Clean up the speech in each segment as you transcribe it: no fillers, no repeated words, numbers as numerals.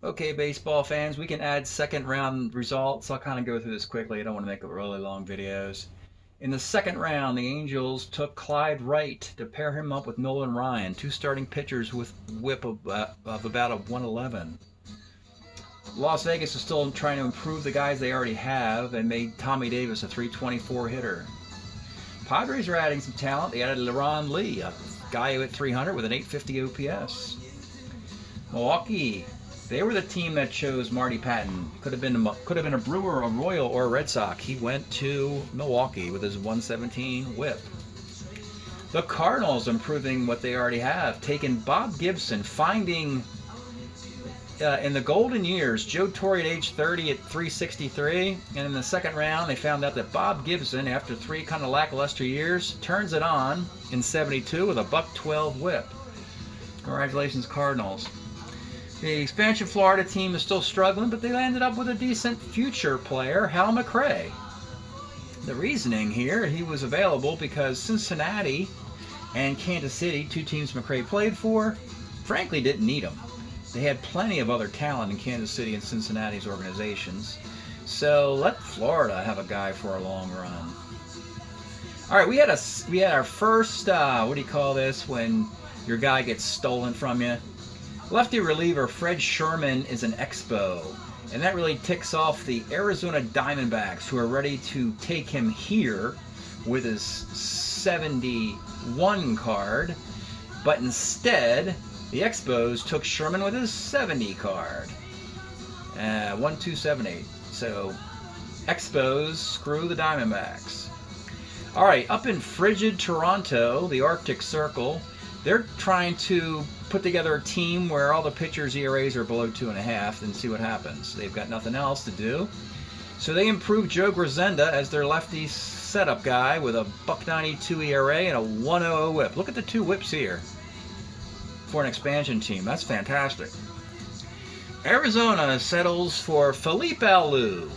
Okay, baseball fans, we can add second round results. I'll kind of go through this quickly. I don't want to make really long videos. In the second round, the Angels took Clyde Wright to pair him up with Nolan Ryan, two starting pitchers with whip of about a 111. Las Vegas is still trying to improve the guys they already have and made Tommy Davis a 324 hitter. Padres are adding some talent. They added LeRon Lee, a guy who hit 300 with an 850 OPS. Milwaukee, they were the team that chose Marty Patton. Could have been a Brewer, a Royal, or a Red Sox. He went to Milwaukee with his 117 whip. The Cardinals improving what they already have, taking Bob Gibson, finding in the golden years, Joe Torre at age 30 at 363, and in the second round they found out that Bob Gibson, after three kind of lackluster years, turns it on in 72 with a .112 whip. Congratulations, Cardinals. The expansion Florida team is still struggling, but they landed up with a decent future player, Hal McRae. The reasoning here, he was available because Cincinnati and Kansas City, two teams McRae played for, frankly didn't need him. They had plenty of other talent in Kansas City and Cincinnati's organizations. So let Florida have a guy for a long run. All right, we had our first, what do you call this, when your guy gets stolen from you? Lefty reliever Fred Sherman is an expo, and that really ticks off the Arizona Diamondbacks, who are ready to take him here with his 71 card, but instead the Expos took Sherman with his 70 card. 1278. So Expos screw the Diamondbacks. All right, up in frigid Toronto, the Arctic Circle, they're trying to put together a team where all the pitchers' ERAs are below 2.5 and see what happens. They've got nothing else to do. So they improved Joe Grisenda as their lefty setup guy with a .92 ERA and a 100 whip. Look at the two whips here for an expansion team. That's fantastic. Arizona settles for Felipe Alou,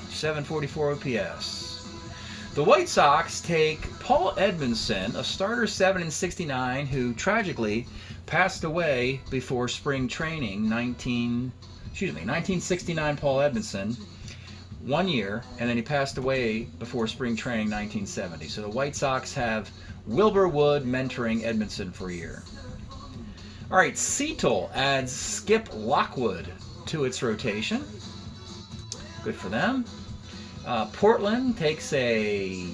744 OPS. The White Sox take Paul Edmondson, a starter 7-69, who tragically passed away before spring training. 1969 Paul Edmondson, 1 year, and then he passed away before spring training 1970. So the White Sox have Wilbur Wood mentoring Edmondson for a year. All right, Seattle adds Skip Lockwood to its rotation. Good for them. Portland takes a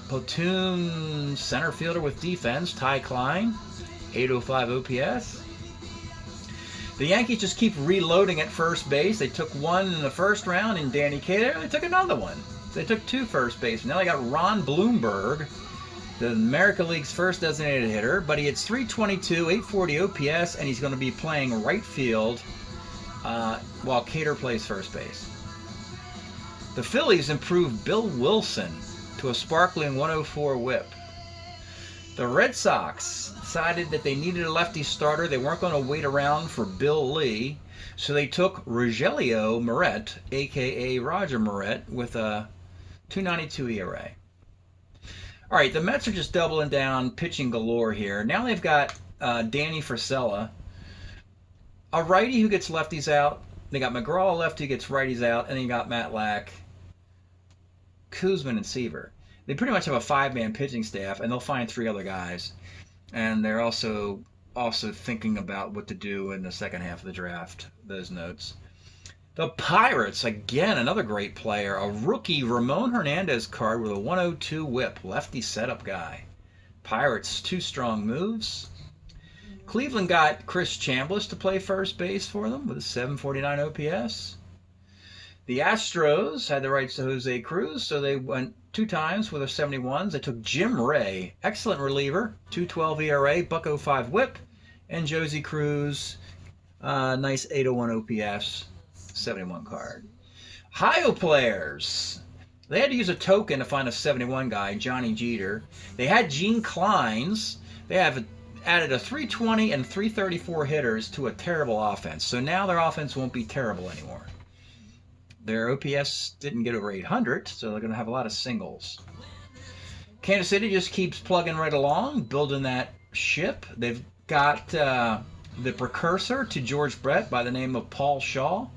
platoon center fielder with defense, Ty Klein, 805 OPS. The Yankees just keep reloading at first base. They took one in the first round in Danny Kaye. They took another one. They took two first basemen. Now they got Ron Bloomberg, the American League's first designated hitter, but he hits 322, 840 OPS, and he's going to be playing right field while Cater plays first base. The Phillies improved Bill Wilson to a sparkling 104 whip. The Red Sox decided that they needed a lefty starter. They weren't going to wait around for Bill Lee, so they took Rogelio Moret, a.k.a. Roger Moret, with a 292 ERA. All right, the Mets are just doubling down, pitching galore here. Now they've got Danny Frisella, a righty who gets lefties out. They got McGraw, a lefty who gets righties out, and then you got Matt Lack, Kuzman, and Seaver. They pretty much have a five-man pitching staff, and they'll find three other guys. And they're also thinking about what to do in the second half of the draft, those notes. The Pirates, again, another great player. A rookie, Ramon Hernandez card with a 102 whip. Lefty setup guy. Pirates, two strong moves. Cleveland got Chris Chambliss to play first base for them with a 749 OPS. The Astros had the rights to Jose Cruz, so they went two times with a 71s. They took Jim Ray, excellent reliever, 212 ERA, .05 whip, and Josie Cruz, nice 801 OPS. 71 card. Ohio players. They had to use a token to find a 71 guy, Johnny Jeter. They had Gene Kleins. They have added a 320 and 334 hitters to a terrible offense. So now their offense won't be terrible anymore. Their OPS didn't get over 800, so they're going to have a lot of singles. Kansas City just keeps plugging right along, building that ship. They've got the precursor to George Brett by the name of Paul Shaw,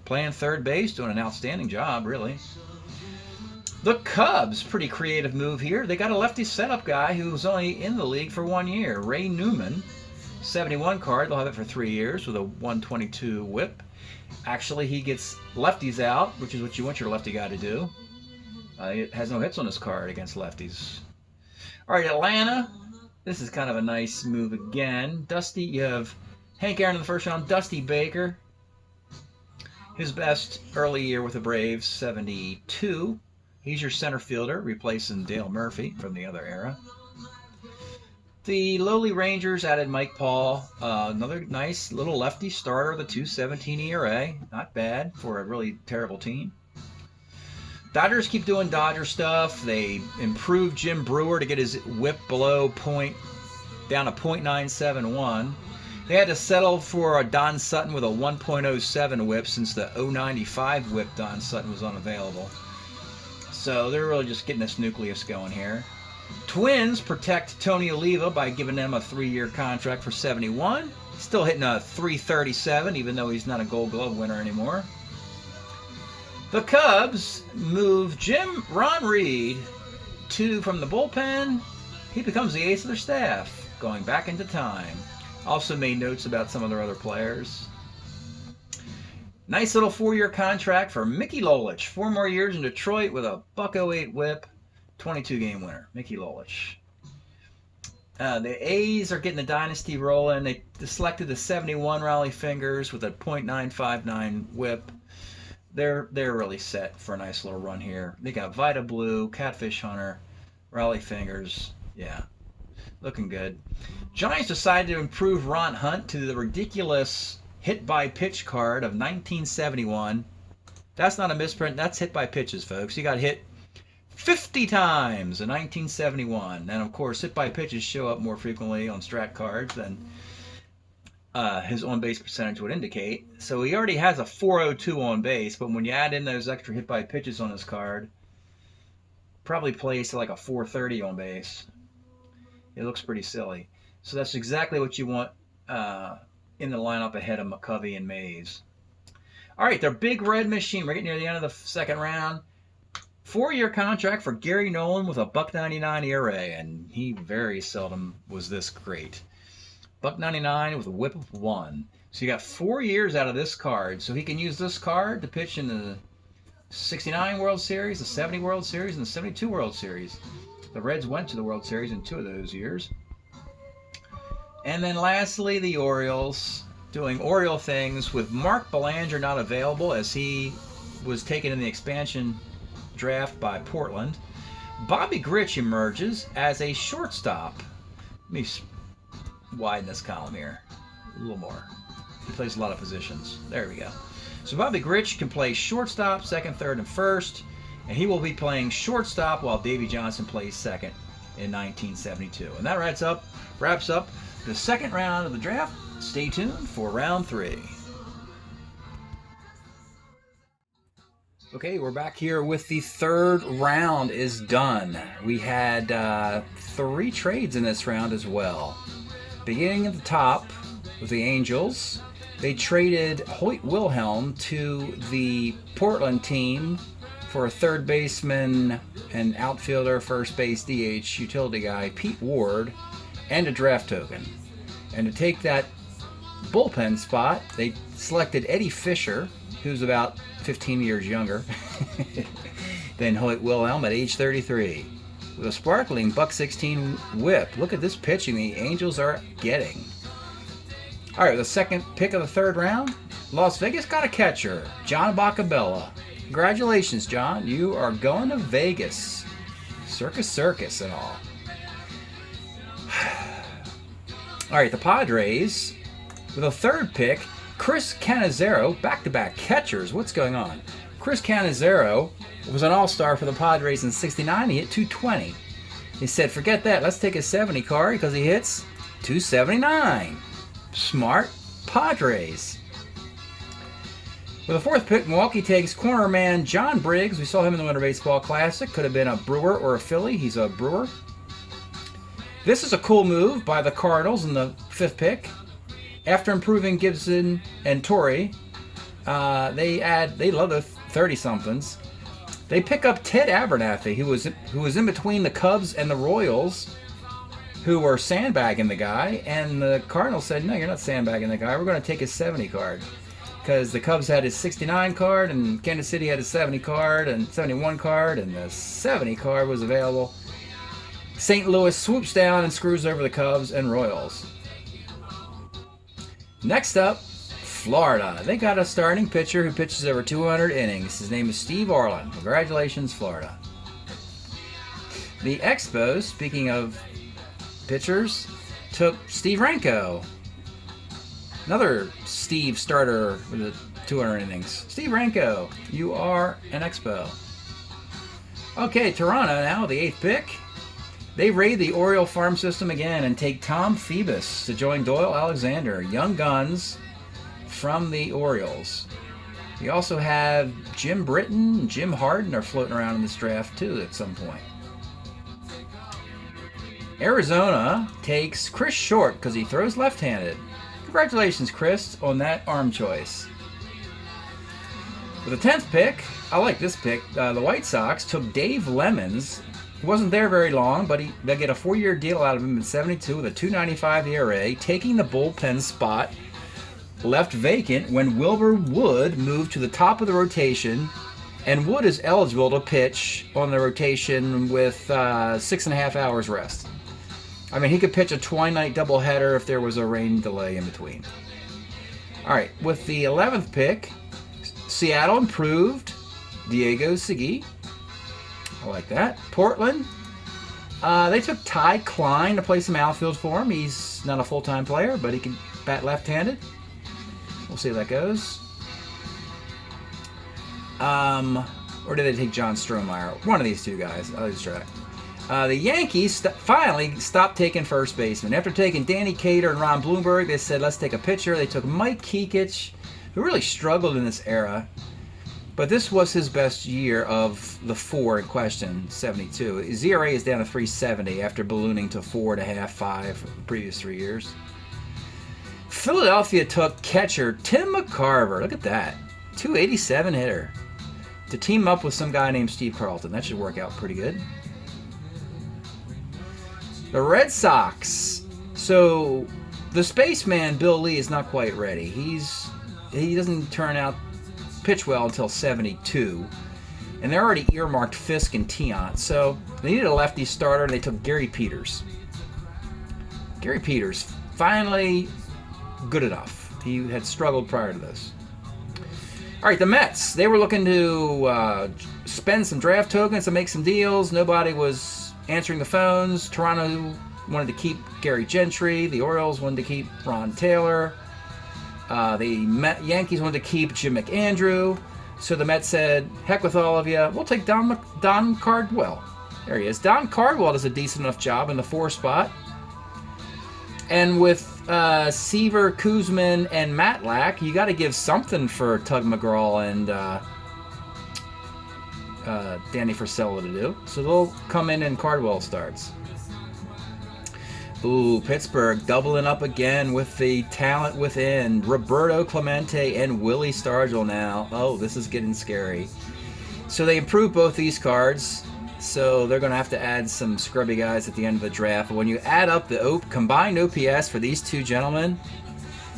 playing third base, doing an outstanding job, really. The Cubs, pretty creative move here. They got a lefty setup guy who's only in the league for 1 year, Ray Newman. 71 card, they'll have it for 3 years with a 122 whip. Actually, he gets lefties out, which is what you want your lefty guy to do. It has no hits on his card against lefties. All right, Atlanta. This is kind of a nice move again. Dusty, you have Hank Aaron in the first round. Dusty Baker, his best early year with the Braves, 72. He's your center fielder, replacing Dale Murphy from the other era. The lowly Rangers added Mike Paul, another nice little lefty starter with a 2.17 ERA. Not bad for a really terrible team. Dodgers keep doing Dodger stuff. They improved Jim Brewer to get his whip below down to .971. They had to settle for a Don Sutton with a 1.07 whip since the 0.95 whip Don Sutton was unavailable. So they're really just getting this nucleus going here. Twins protect Tony Oliva by giving them a 3-year contract for 71. Still hitting a .337, even though he's not a Gold Glove winner anymore. The Cubs move Ron Reed from the bullpen. He becomes the ace of their staff, going back into time. Also made notes about some of their other players. Nice little 4-year contract for Mickey Lolich. 4 more years in Detroit with a .08 whip. 22-game winner, Mickey Lolich. The A's are getting the dynasty rolling. They selected the 71 Raleigh Fingers with a .959 whip. They're really set for a nice little run here. They got Vita Blue, Catfish Hunter, Raleigh Fingers. Yeah, looking good. Giants decided to improve Ron Hunt to the ridiculous hit by pitch card of 1971. That's not a misprint. That's hit by pitches, folks. He got hit 50 times in 1971. And of course, hit by pitches show up more frequently on Strat cards than his on-base percentage would indicate. So he already has a .402 on base, but when you add in those extra hit by pitches on his card, probably plays to like a .430 on base. It looks pretty silly. So that's exactly what you want in the lineup ahead of McCovey and Mays. All right, their big red machine. We're getting near the end of the second round. 4-year contract for Gary Nolan with a .99 ERA, and he very seldom was this great. .99 with a whip of 1. So you got 4 years out of this card. So he can use this card to pitch in the 69 World Series, the 70 World Series, and the 72 World Series. The Reds went to the World Series in 2 of those years. And then lastly, the Orioles doing Oriole things with Mark Belanger not available as he was taken in the expansion draft by Portland. Bobby Grich emerges as a shortstop. Let me widen this column here a little more. He plays a lot of positions. There we go. So Bobby Grich can play shortstop, second, third, and first, and he will be playing shortstop while Davey Johnson plays second in 1972. And that wraps up the second round of the draft. Stay tuned for round 3. Okay, we're back here with the third round is done. We had 3 trades in this round as well. Beginning at the top with the Angels, they traded Hoyt Wilhelm to the Portland team for a third baseman and outfielder, first base DH utility guy, Pete Ward, and a draft token. And to take that bullpen spot, they selected Eddie Fisher, who's about 15 years younger than Hoyt Wilhelm at age 33. With a sparkling .16 whip. Look at this pitching the Angels are getting. All right, the second pick of the third round, Las Vegas got a catcher, John Bacabella. Congratulations, John. You are going to Vegas. Circus and all. All right, the Padres, with a third pick, Chris Cannizzaro, back-to-back catchers. What's going on? Chris Cannizzaro was an all-star for the Padres in '69. He hit .220. He said, forget that. Let's take a 70 card because he hits .279. Smart Padres. With a fourth pick, Milwaukee takes corner man John Briggs. We saw him in the Winter Baseball Classic. Could have been a Brewer or a Philly. He's a Brewer. This is a cool move by the Cardinals in the fifth pick. after improving Gibson and Torrey, they love the 30-somethings. They pick up Ted Abernathy, who was in between the Cubs and the Royals, who were sandbagging the guy, and the Cardinals said, no, you're not sandbagging the guy. We're going to take his 70 card. Because the Cubs had his 69 card, and Kansas City had his 70 card, and 71 card, and the 70 card was available. St. Louis swoops down and screws over the Cubs and Royals. Next up, Florida. They got a starting pitcher who pitches over 200 innings. His name is Steve Arlen. Congratulations, Florida. The Expos, speaking of pitchers, took Steve Renko. Another Steve starter with 200 innings. Steve Renko, you are an Expo. Okay, Toronto now, the 8th pick. They raid the Oriole farm system again and take Tom Phoebus to join Doyle Alexander, young guns from the Orioles. We also have Jim Britton and Jim Harden are floating around in this draft too at some point. Arizona takes Chris Short because he throws left-handed. Congratulations, Chris, on that arm choice. With the 10th pick, I like this pick. The White Sox took Dave Lemons. He wasn't there very long, but they'll get a 4-year deal out of him in 72 with a 2.95 ERA, taking the bullpen spot left vacant when Wilbur Wood moved to the top of the rotation, and Wood is eligible to pitch on the rotation with 6.5 hours rest. I mean, he could pitch a twilight doubleheader if there was a rain delay in between. All right, with the 11th pick, Seattle improved Diego Segui. I like that. Portland, they took Ty Klein to play some outfield for him. He's not a full-time player, but he can bat left-handed. We'll see how that goes. Or did they take John Strohmeyer? One of these two guys. I'll lose track. The Yankees finally stopped taking first baseman. After taking Danny Cater and Ron Bloomberg, they said, let's take a pitcher. They took Mike Kekich, who really struggled in this era. But this was his best year of the 4 in question, 72. His ERA is down to 3.70 after ballooning to 4.5, 5 the previous 3 years. Philadelphia took catcher Tim McCarver. Look at that. 287 hitter. To team up with some guy named Steve Carlton. That should work out pretty good. The Red Sox. So the spaceman Bill Lee is not quite ready. He doesn't turn out pitch well until 72. And they're already earmarked Fisk and Tiant. So they needed a lefty starter, and they took Gary Peters. Gary Peters, finally good enough. He had struggled prior to this. All right, the Mets. They were looking to spend some draft tokens and make some deals. Nobody was answering the phones. Toronto wanted to keep Gary Gentry. The Orioles wanted to keep Ron Taylor. The Yankees wanted to keep Jim McAndrew. So the Mets said, heck with all of you. We'll take Don Cardwell. There he is. Don Cardwell does a decent enough job in the 4 spot. And with Seaver, Kuzman, and Matlack, you got to give something for Tug McGraw and Danny Frisella to do. So they'll come in and Cardwell starts. Ooh, Pittsburgh doubling up again with the talent within. Roberto Clemente and Willie Stargell now. Oh, this is getting scary. So they improved both these cards. So they're going to have to add some scrubby guys at the end of the draft. But when you add up the combined OPS for these two gentlemen,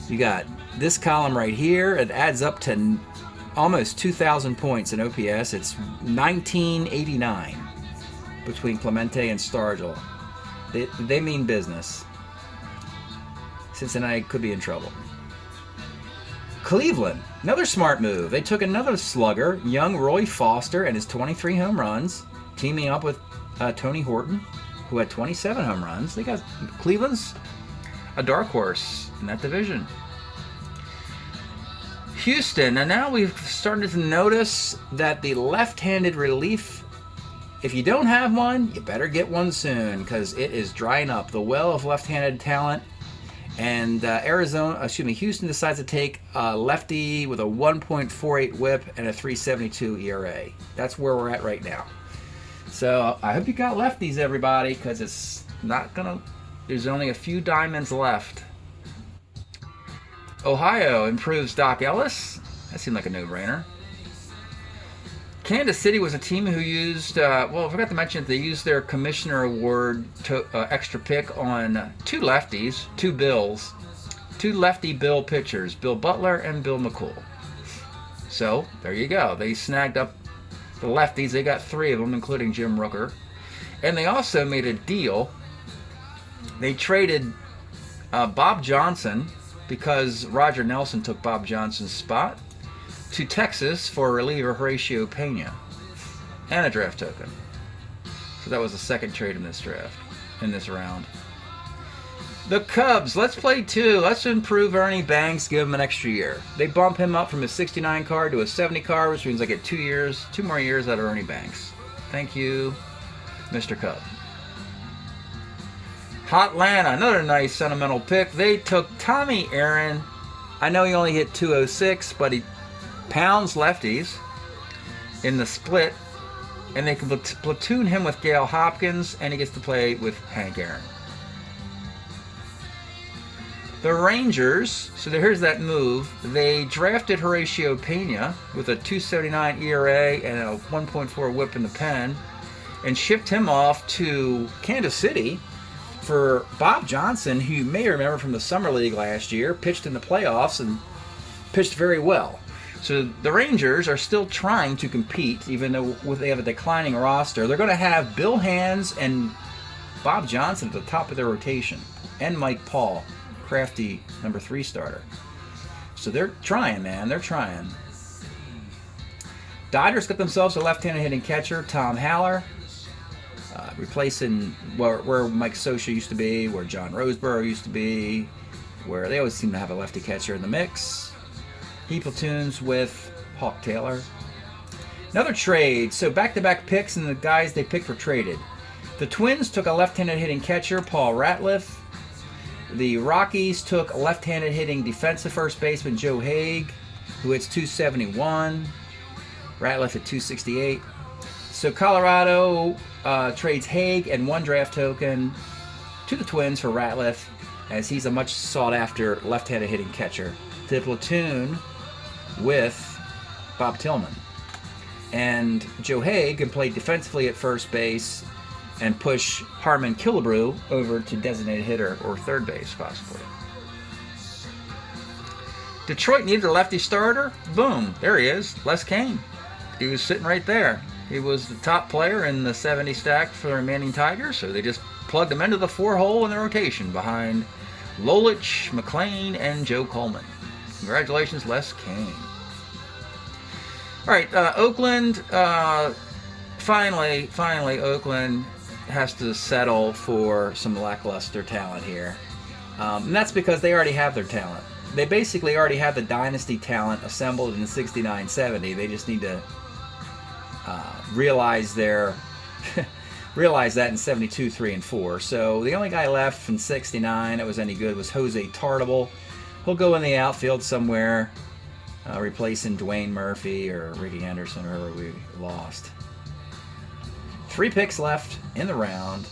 you got this column right here. It adds up to almost 2,000 points in OPS. It's 1989 between Clemente and Stargell. They mean business. Cincinnati could be in trouble. Cleveland, another smart move. They took another slugger, young Roy Foster, and his 23 home runs, teaming up with Tony Horton, who had 27 home runs. They got Cleveland's a dark horse in that division. Houston, and now we've started to notice that the left-handed relief, if you don't have one, you better get one soon because it is drying up. The well of left-handed talent. And Houston decides to take a lefty with a 1.48 whip and a 3.72 ERA. That's where we're at right now. So I hope you got lefties, everybody, because it's not gonna. There's only a few diamonds left. Ohio improves Doc Ellis. That seemed like a no-brainer. Kansas City was a team who used, well, I forgot to mention that they used their commissioner award to, extra pick on two lefties, two Bills, two lefty Bill pitchers, Bill Butler and Bill McCool. So, there you go. They snagged up the lefties. They got three of them, including Jim Rooker. And they also made a deal. They traded Bob Johnson, because Roger Nelson took Bob Johnson's spot, to Texas for reliever Horatio Pena and a draft token. So that was the second trade in this draft, in this round. The Cubs, let's play two. Let's improve Ernie Banks, give him an extra year. They bump him up from a 69 card to a 70 card, which means I get 2 years, 2 more years out of Ernie Banks. Thank you, Mr. Cub. Hotlanta, another nice sentimental pick. They took Tommy Aaron. I know he only hit 206, but he pounds lefties in the split, and they can platoon him with Gale Hopkins, and he gets to play with Hank Aaron. The Rangers, so here's that move. They drafted Horatio Pena with a 2.79 ERA and a 1.4 whip in the pen, and shipped him off to Kansas City for Bob Johnson, who you may remember from the Summer League last year, pitched in the playoffs and pitched very well. So the Rangers are still trying to compete, even though they have a declining roster. They're going to have Bill Hands and Bob Johnson at the top of their rotation, and Mike Paul, crafty number 3 starter. So they're trying, man. They're trying. Dodgers got themselves a left-handed hitting catcher, Tom Haller, replacing where Mike Scioscia used to be, where John Roseborough used to be, where they always seem to have a lefty catcher in the mix. He platoons with Hawk Taylor. Another trade. So back-to-back picks, and the guys they picked were traded. The Twins took a left-handed hitting catcher, Paul Ratliff. The Rockies took a left-handed hitting defensive first baseman, Joe Haig, who hits 271. Ratliff at 268. So Colorado trades Haig and 1 draft token to the Twins for Ratliff, as he's a much sought-after left-handed hitting catcher, to platoon with Bob Tillman. And Joe Haig can play defensively at first base and push Harmon Killebrew over to designated hitter or third base, possibly. Detroit needed a lefty starter. Boom, there he is, Les Kane. He was sitting right there. He was the top player in the 70 stack for the remaining Tigers, so they just plugged him into the 4-hole in the rotation behind Lolich, McLean, and Joe Coleman. Congratulations, Les Kane. All right, Oakland. Finally, Oakland has to settle for some lackluster talent here, and that's because they already have their talent. They basically already have the dynasty talent assembled in 69-70. They just need to realize that in 72, 3, and 4. So the only guy left from 69 that was any good was Jose Tartable. He'll go in the outfield somewhere, replacing Dwayne Murphy or Ricky Henderson, or whoever we lost. 3 picks left in the round.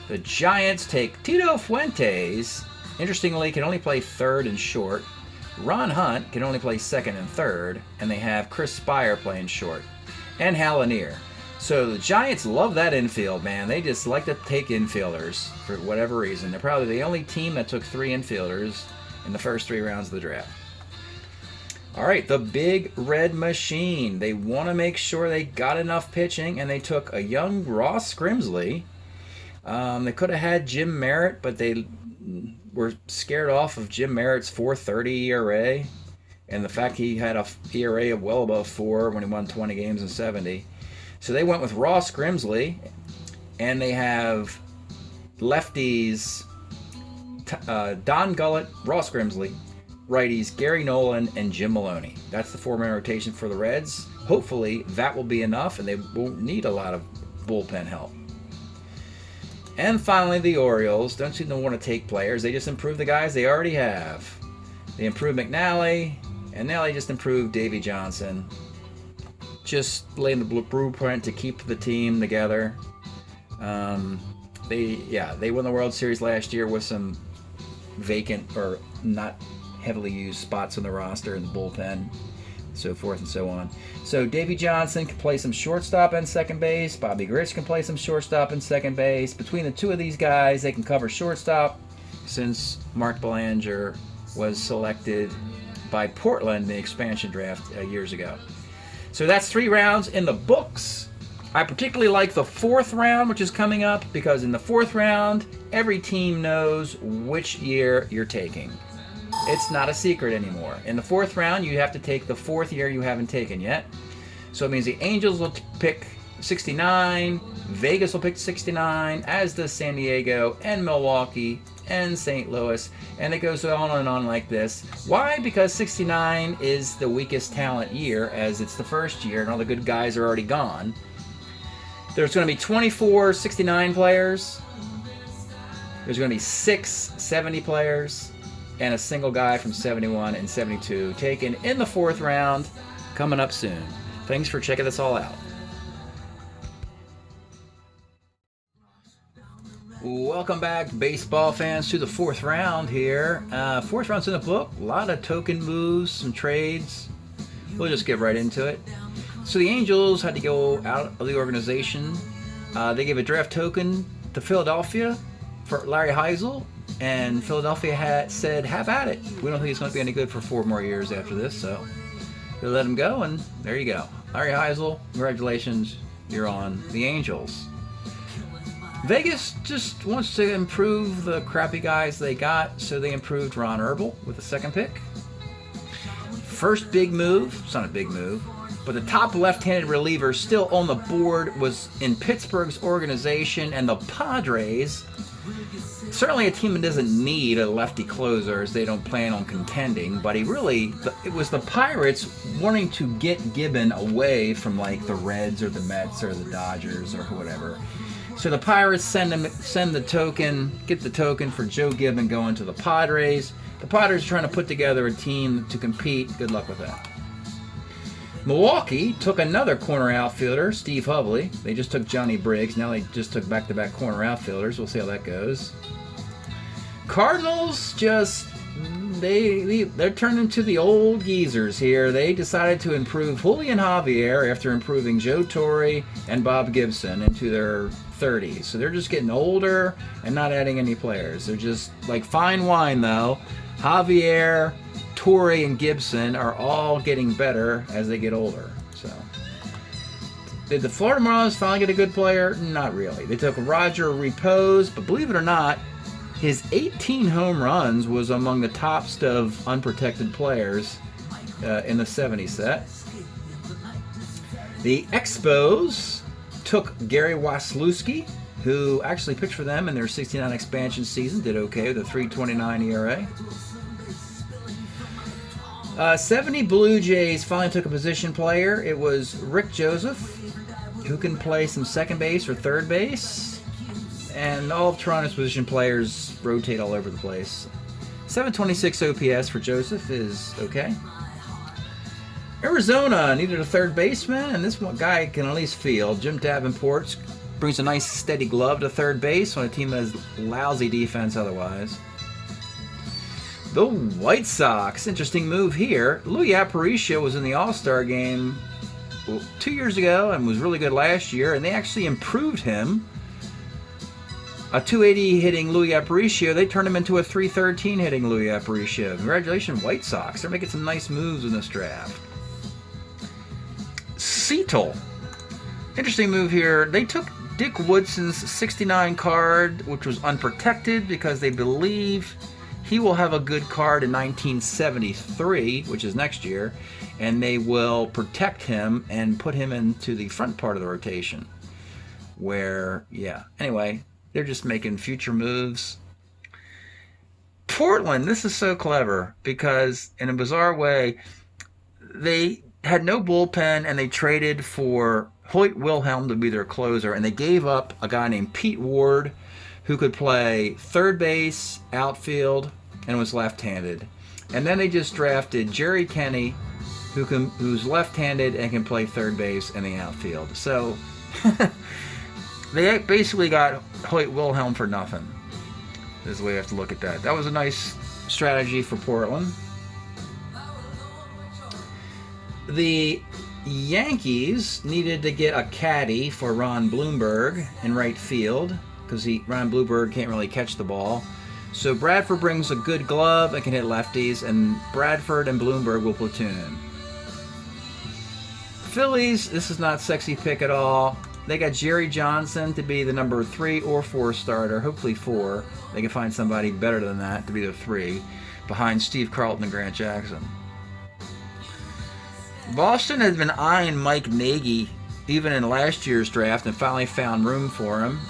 The Giants take Tito Fuentes. Interestingly, can only play third and short. Ron Hunt can only play second and third, and they have Chris Spire playing short, and Hal Lanier. So the Giants love that infield, man. They just like to take infielders for whatever reason. They're probably the only team that took 3 infielders in the first 3 rounds of the draft. All right, the Big Red Machine. They want to make sure they got enough pitching, and they took a young Ross Grimsley. They could have had Jim Merritt, but they were scared off of Jim Merritt's 4.30 ERA and the fact he had a ERA of well above 4 when he won 20 games in 70. So they went with Ross Grimsley, and they have lefties Don Gullett, Ross Grimsley, righties Gary Nolan, and Jim Maloney. That's the 4-man rotation for the Reds. Hopefully that will be enough, and they won't need a lot of bullpen help. And finally, the Orioles don't seem to want to take players. They just improve the guys they already have. They improved McNally, and now they just improved Davey Johnson. Just laying the blueprint to keep the team together. They won the World Series last year with some vacant or not heavily used spots on the roster in the bullpen, so forth and so on. So Davey Johnson can play some shortstop and second base. Bobby Grich can play some shortstop and second base. Between the two of these guys, they can cover shortstop, since Mark Belanger was selected by Portland in the expansion draft years ago. So that's 3 rounds in the books. I particularly like the 4th round, which is coming up, because in the 4th round, every team knows which year you're taking. It's not a secret anymore. In the 4th round, you have to take the 4th year you haven't taken yet. So it means the Angels will pick 69, Vegas will pick 69, as does San Diego and Milwaukee and St. Louis, and it goes on and on like this. Why? Because 69 is the weakest talent year, as it's the first year and all the good guys are already gone. There's going to be 24 69 players. There's going to be 6 70 players and a single guy from 71 and 72 taken in the 4th round, coming up soon. Thanks for checking this all out. Welcome back, baseball fans, to the 4th round here. 4th round's in the book. A lot of token moves, some trades. We'll just get right into it. So the Angels had to go out of the organization. They gave a draft token to Philadelphia for Larry Heisel, and Philadelphia said, have at it. We don't think he's going to be any good for 4 more years after this, so they let him go, and there you go. Larry Heisel, congratulations, you're on the Angels. Vegas just wants to improve the crappy guys they got, so they improved Ron Herbel with the 2nd pick. First big move, it's not a big move, but the top left-handed reliever still on the board was in Pittsburgh's organization, and the Padres, certainly a team that doesn't need a lefty closer as they don't plan on contending, but it was the Pirates wanting to get Gibbon away from like the Reds or the Mets or the Dodgers or whatever. So the Pirates get the token for Joe Gibbon going to the Padres. The Padres are trying to put together a team to compete. Good luck with that. Milwaukee took another corner outfielder, Steve Hovley. They just took Johnny Briggs. Now they just took back-to-back corner outfielders. We'll see how that goes. Cardinals they're turning into the old geezers here. They decided to improve Julian Javier after improving Joe Torre and Bob Gibson into their 30s. So they're just getting older and not adding any players. They're just like fine wine, though. Javier, Torre, and Gibson are all getting better as they get older. So, did the Florida Marlins finally get a good player? Not really. They took Roger Repose, but believe it or not, his 18 home runs was among the tops of unprotected players in the 70 set. The Expos took Gary Waslewski, who actually pitched for them in their 69 expansion season, did okay with a 3.29 ERA. 70 Blue Jays finally took a position player. It was Rick Joseph, who can play some second base or third base. And all of Toronto's position players rotate all over the place. 726 OPS for Joseph is okay. Arizona needed a third baseman, and this one guy can at least field. Jim Davenport brings a nice steady glove to third base on a team that has lousy defense otherwise. The White Sox, interesting move here. Louis Aparicio was in the All-Star game 2 years ago and was really good last year, and they actually improved him. A 280 hitting Louis Aparicio, they turned him into a 313 hitting Louis Aparicio. Congratulations, White Sox. They're making some nice moves in this draft. Seattle. Interesting move here. They took Dick Woodson's 69 card, which was unprotected, because they believe he will have a good card in 1973, which is next year, and they will protect him and put him into the front part of the rotation. Anyway, they're just making future moves. Portland, this is so clever, because in a bizarre way, they had no bullpen, and they traded for Hoyt Wilhelm to be their closer, and they gave up a guy named Pete Ward, who could play third base, outfield, and was left-handed. And then they just drafted Jerry Kenny, who's left-handed and can play third base and the outfield. So they basically got Hoyt Wilhelm for nothing, is the way you have to look at that. That was a nice strategy for Portland. The Yankees needed to get a caddy for Ron Blomberg in right field because Ron Blomberg can't really catch the ball. So Bradford brings a good glove and can hit lefties, and Bradford and Blomberg will platoon. Phillies, this is not a sexy pick at all. They got Jerry Johnson to be the number 3 or 4 starter, hopefully 4. They can find somebody better than that to be the 3, behind Steve Carlton and Grant Jackson. Boston has been eyeing Mike Nagy even in last year's draft and finally found room for him.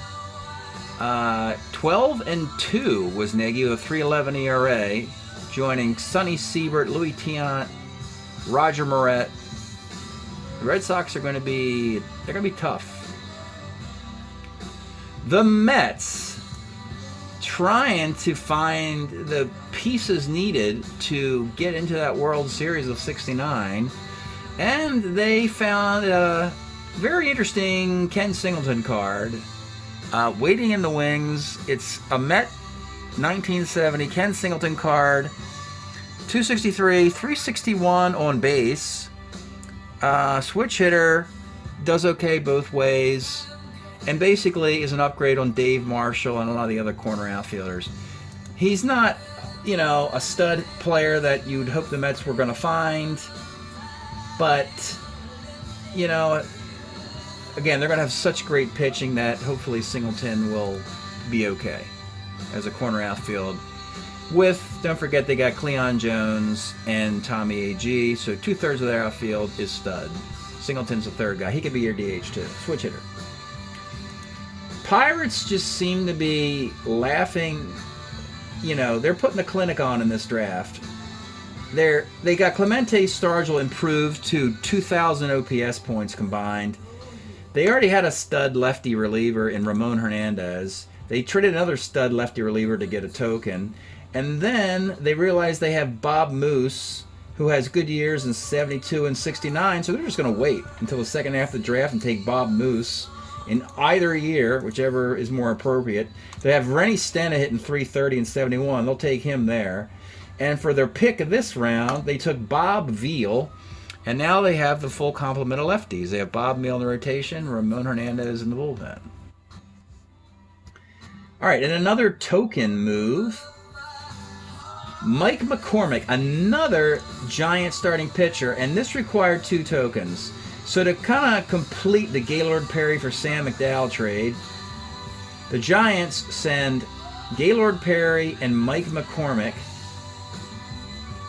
12-2 was Nagy with a 3.11 ERA, joining Sonny Siebert, Louis Tiant, Roger Moret. The Red Sox are going to be tough. The Mets trying to find the pieces needed to get into that World Series of '69, and they found a very interesting Ken Singleton card waiting in the wings. It's a Met 1970 Ken Singleton card, 263, 361 on base. Switch hitter, does okay both ways, and basically is an upgrade on Dave Marshall and a lot of the other corner outfielders. He's not, a stud player that you'd hope the Mets were going to find, but, again, they're going to have such great pitching that hopefully Singleton will be okay as a corner outfield. Don't forget, they got Cleon Jones and Tommy A.G., so 2/3 of their outfield is stud. Singleton's the third guy. He could be your DH too. Switch hitter. Pirates just seem to be laughing. They're putting the clinic on in this draft. They got Clemente Stargell improved to 2,000 OPS points combined. They already had a stud lefty reliever in Ramon Hernandez. They traded another stud lefty reliever to get a token. And then they realized they have Bob Moose, who has good years in 72 and 69, so they're just going to wait until the second half of the draft and take Bob Moose in either year, whichever is more appropriate. They have Rennie Stena hitting 330 and 71. They'll take him there. And for their pick of this round, they took Bob Veal, and now they have the full complement of lefties. They have Bob Meal in the rotation, Ramon Hernandez in the bullpen. All right, and another token move. Mike McCormick, another Giant starting pitcher, and this required 2 tokens. So to kind of complete the Gaylord Perry for Sam McDowell trade, the Giants send Gaylord Perry and Mike McCormick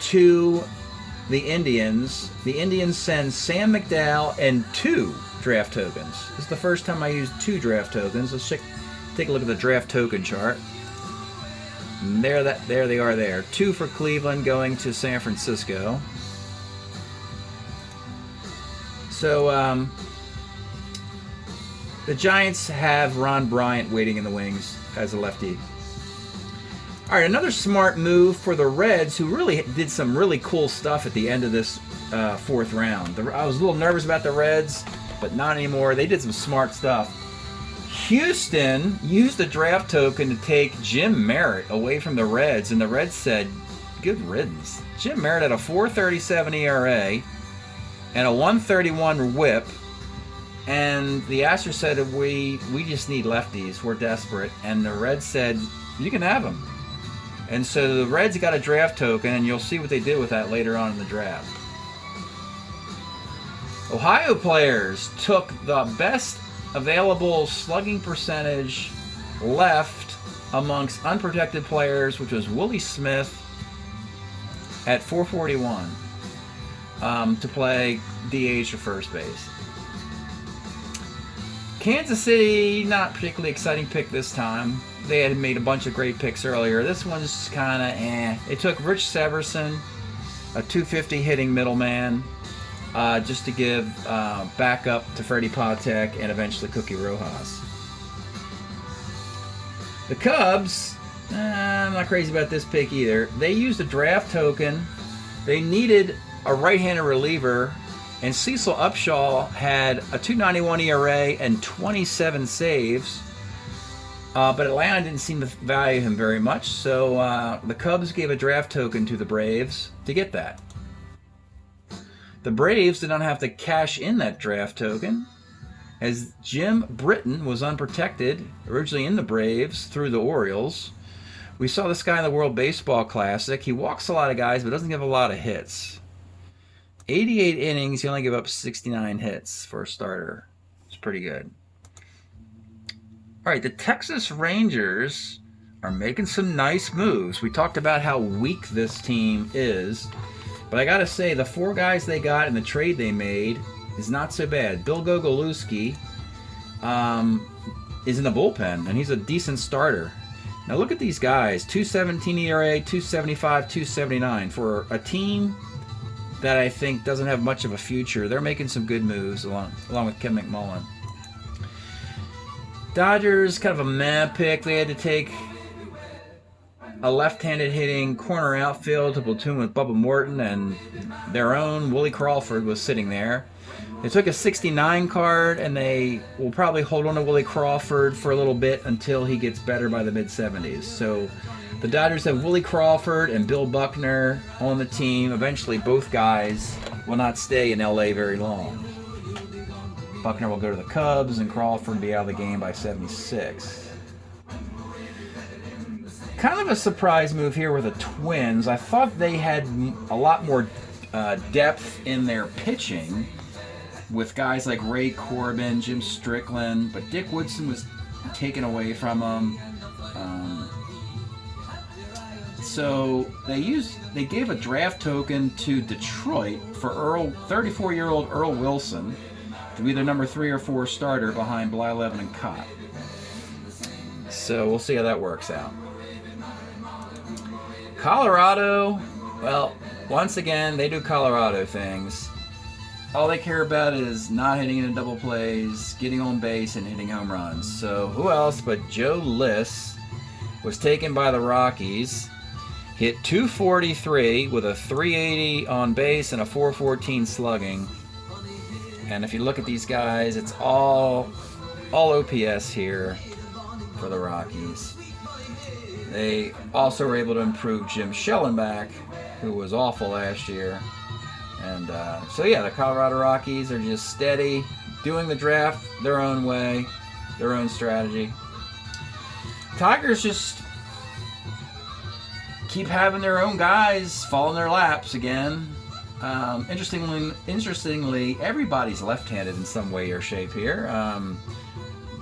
to the Indians. The Indians send Sam McDowell and 2 draft tokens. This is the first time I used 2 draft tokens. Let's take a look at the draft token chart. And there they are there. 2 for Cleveland going to San Francisco. So the Giants have Ron Bryant waiting in the wings as a lefty. All right, another smart move for the Reds, who really did some really cool stuff at the end of this 4th round. I was a little nervous about the Reds, but not anymore. They did some smart stuff. Houston used a draft token to take Jim Merritt away from the Reds, and the Reds said, good riddance. Jim Merritt had a 4.37 ERA and a 1.31 whip, and the Astros said, we just need lefties. We're desperate. And the Reds said, you can have them. And so the Reds got a draft token, and you'll see what they did with that later on in the draft. Ohio players took the best available slugging percentage left amongst unprotected players, which was Willie Smith at 441 to play DH or first base. Kansas City, not particularly exciting pick this time. They had made a bunch of great picks earlier. This one's kind of eh. They took Rich Severson, a 250 hitting middleman, just to give backup to Freddie Patek and eventually Cookie Rojas. The Cubs, I'm not crazy about this pick either. They used a draft token. They needed a right-handed reliever, and Cecil Upshaw had a 2.91 ERA and 27 saves. But Atlanta didn't seem to value him very much, so the Cubs gave a draft token to the Braves to get that. The Braves did not have to cash in that draft token, as Jim Britton was unprotected, originally in the Braves through the Orioles. We saw this guy in the World Baseball Classic. He walks a lot of guys, but doesn't give a lot of hits. 88 innings, he only gave up 69 hits for a starter. It's pretty good. All right, the Texas Rangers are making some nice moves. We talked about how weak this team is, but I got to say, the 4 guys they got in the trade they made is not so bad. Bill Gogolewski is in the bullpen, and he's a decent starter. Now look at these guys, 2.17 ERA, 2.75, 2.79. For a team that I think doesn't have much of a future, they're making some good moves along with Ken McMullen. Dodgers, kind of a meh pick. They had to take a left-handed hitting corner outfield to platoon with Bubba Morton, and their own Willie Crawford was sitting there. They took a 69 card, and they will probably hold on to Willie Crawford for a little bit until he gets better by the mid-70s. So the Dodgers have Willie Crawford and Bill Buckner on the team. Eventually, both guys will not stay in LA very long. Buckner will go to the Cubs, and Crawford will be out of the game by 76. Kind of a surprise move here with the Twins. I thought they had a lot more depth in their pitching with guys like Ray Corbin, Jim Strickland, but Dick Woodson was taken away from them. So they gave a draft token to Detroit for 34-year-old Earl Wilson to be their number 3 or 4 starter behind Blyleven and Cott. So we'll see how that works out. Colorado, well, once again, they do Colorado things. All they care about is not hitting into double plays, getting on base, and hitting home runs. So who else but Joe Liss was taken by the Rockies, hit 243 with a 380 on base and a 414 slugging. And if you look at these guys, it's all OPS here for the Rockies. They also were able to improve Jim Schellenbach, who was awful last year. And so yeah, the Colorado Rockies are just steady, doing the draft their own way, their own strategy. Tigers just keep having their own guys fall in their laps again. Interestingly, everybody's left-handed in some way or shape here.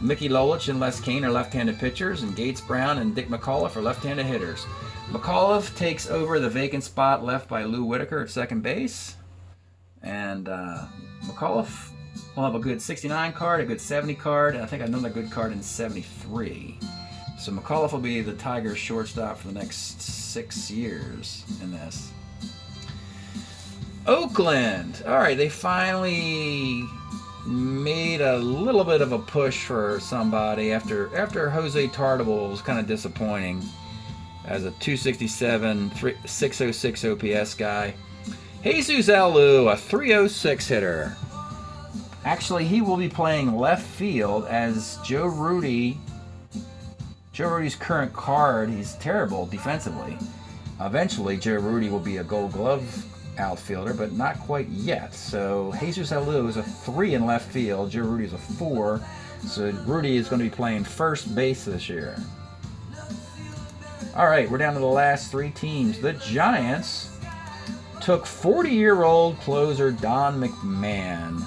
Mickey Lolich and Les Kane are left-handed pitchers, and Gates Brown and Dick McAuliffe are left-handed hitters. McAuliffe takes over the vacant spot left by Lou Whitaker at second base. And McAuliffe will have a good 69 card, a good 70 card, and I think another good card in 73. So McAuliffe will be the Tigers shortstop for the next 6 years in this. Oakland. All right, they finally made a little bit of a push for somebody after Jose Tartabull was kind of disappointing as a 267, 606 OPS guy. Jesus Alou, a 306 hitter. Actually, he will be playing left field as Joe Rudy's current card, he's terrible defensively. Eventually, Joe Rudy will be a Gold Glove outfielder, but not quite yet. So Jesus Alou is a 3 in left field. Joe Rudy is a 4. So Rudy is going to be playing first base this year. All right, we're down to the last 3 teams. The Giants took 40-year-old closer Don McMahon.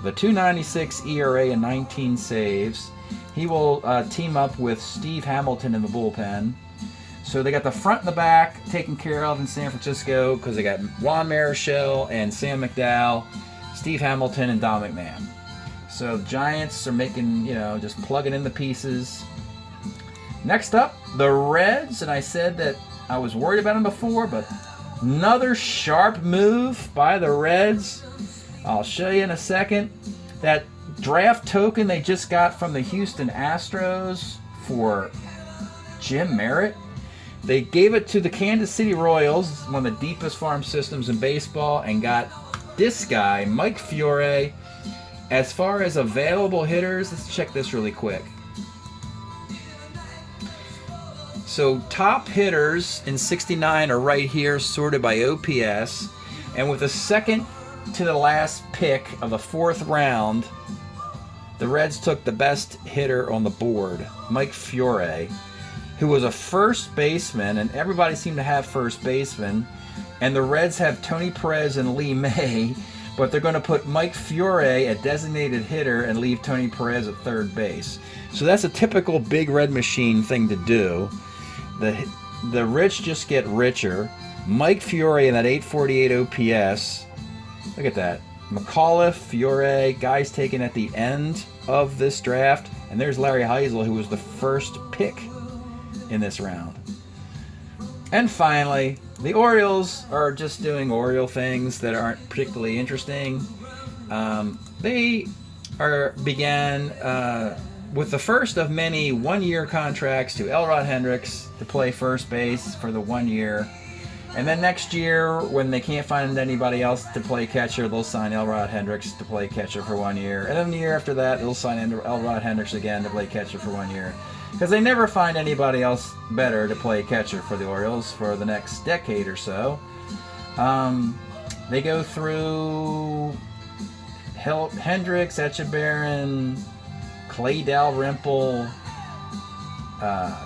The 2.96 ERA and 19 saves. He will team up with Steve Hamilton in the bullpen. So they got the front and the back taken care of in San Francisco because they got Juan Marichal and Sam McDowell, Steve Hamilton, and Don McMahon. So the Giants are making, just plugging in the pieces. Next up, the Reds, and I said that I was worried about them before, but another sharp move by the Reds. I'll show you in a second. That draft token they just got from the Houston Astros for Jim Merritt, they gave it to the Kansas City Royals, one of the deepest farm systems in baseball, and got this guy, Mike Fiore. As far as available hitters, let's check this really quick. So top hitters in 69 are right here, sorted by OPS. And with the second to the last pick of the 4th round, the Reds took the best hitter on the board, Mike Fiore, who was a first baseman, and everybody seemed to have first baseman. And the Reds have Tony Perez and Lee May, but they're going to put Mike Fiore at designated hitter and leave Tony Perez at third base. So that's a typical Big Red Machine thing to do. The rich just get richer. Mike Fiore in that 848 OPS. Look at that. McAuliffe, Fiore, guys taken at the end of this draft. And there's Larry Heisel, who was the first pick in this round. And finally, the Orioles are just doing Oriole things that aren't particularly interesting. They began with the first of many one-year contracts to Elrod Hendricks to play first base for the 1 year. And then next year, when they can't find anybody else to play catcher, they'll sign Elrod Hendricks to play catcher for 1 year. And then the year after that, they'll sign Elrod Hendricks again to play catcher for 1 year. Because they never find anybody else better to play catcher for the Orioles for the next decade or so. They go through Hendricks, Etchebarren, Clay Dalrymple,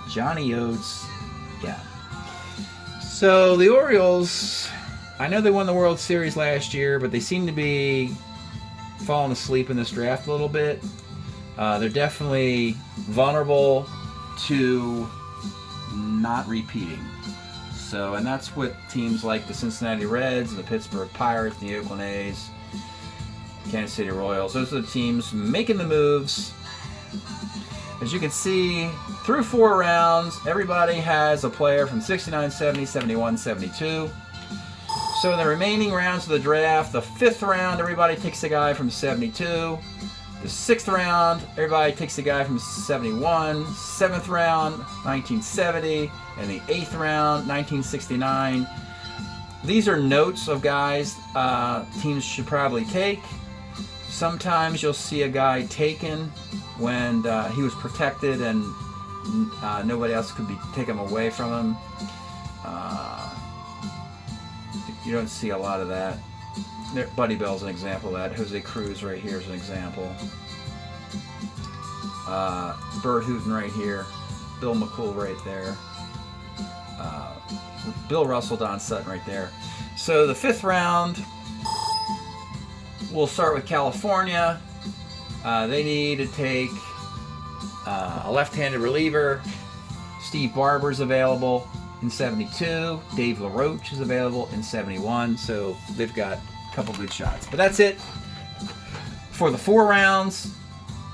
Johnny Oates. Yeah. So the Orioles, I know they won the World Series last year, but they seem to be falling asleep in this draft a little bit. They're definitely vulnerable to not repeating. So, and that's what teams like the Cincinnati Reds, the Pittsburgh Pirates, the Oakland A's, Kansas City Royals, those are the teams making the moves. As you can see, through 4 rounds, everybody has a player from 69, 70, 71, 72. So in the remaining rounds of the draft, the 5th round, everybody takes a guy from 72. The 6th round, everybody takes a guy from 71. 7th round, 1970. And the 8th round, 1969. These are notes of guys teams should probably take. Sometimes you'll see a guy taken when he was protected and nobody else could take him away from him. You don't see a lot of that. Buddy Bell's an example of that. Jose Cruz right here is an example. Bert Hooton right here. Bill McCool right there. Bill Russell, Don Sutton right there. So the 5th round, we'll start with California. They need to take a left-handed reliever. Steve Barber's available in 72. Dave LaRoche is available in 71. So they've got couple good shots. But that's it for the 4 rounds.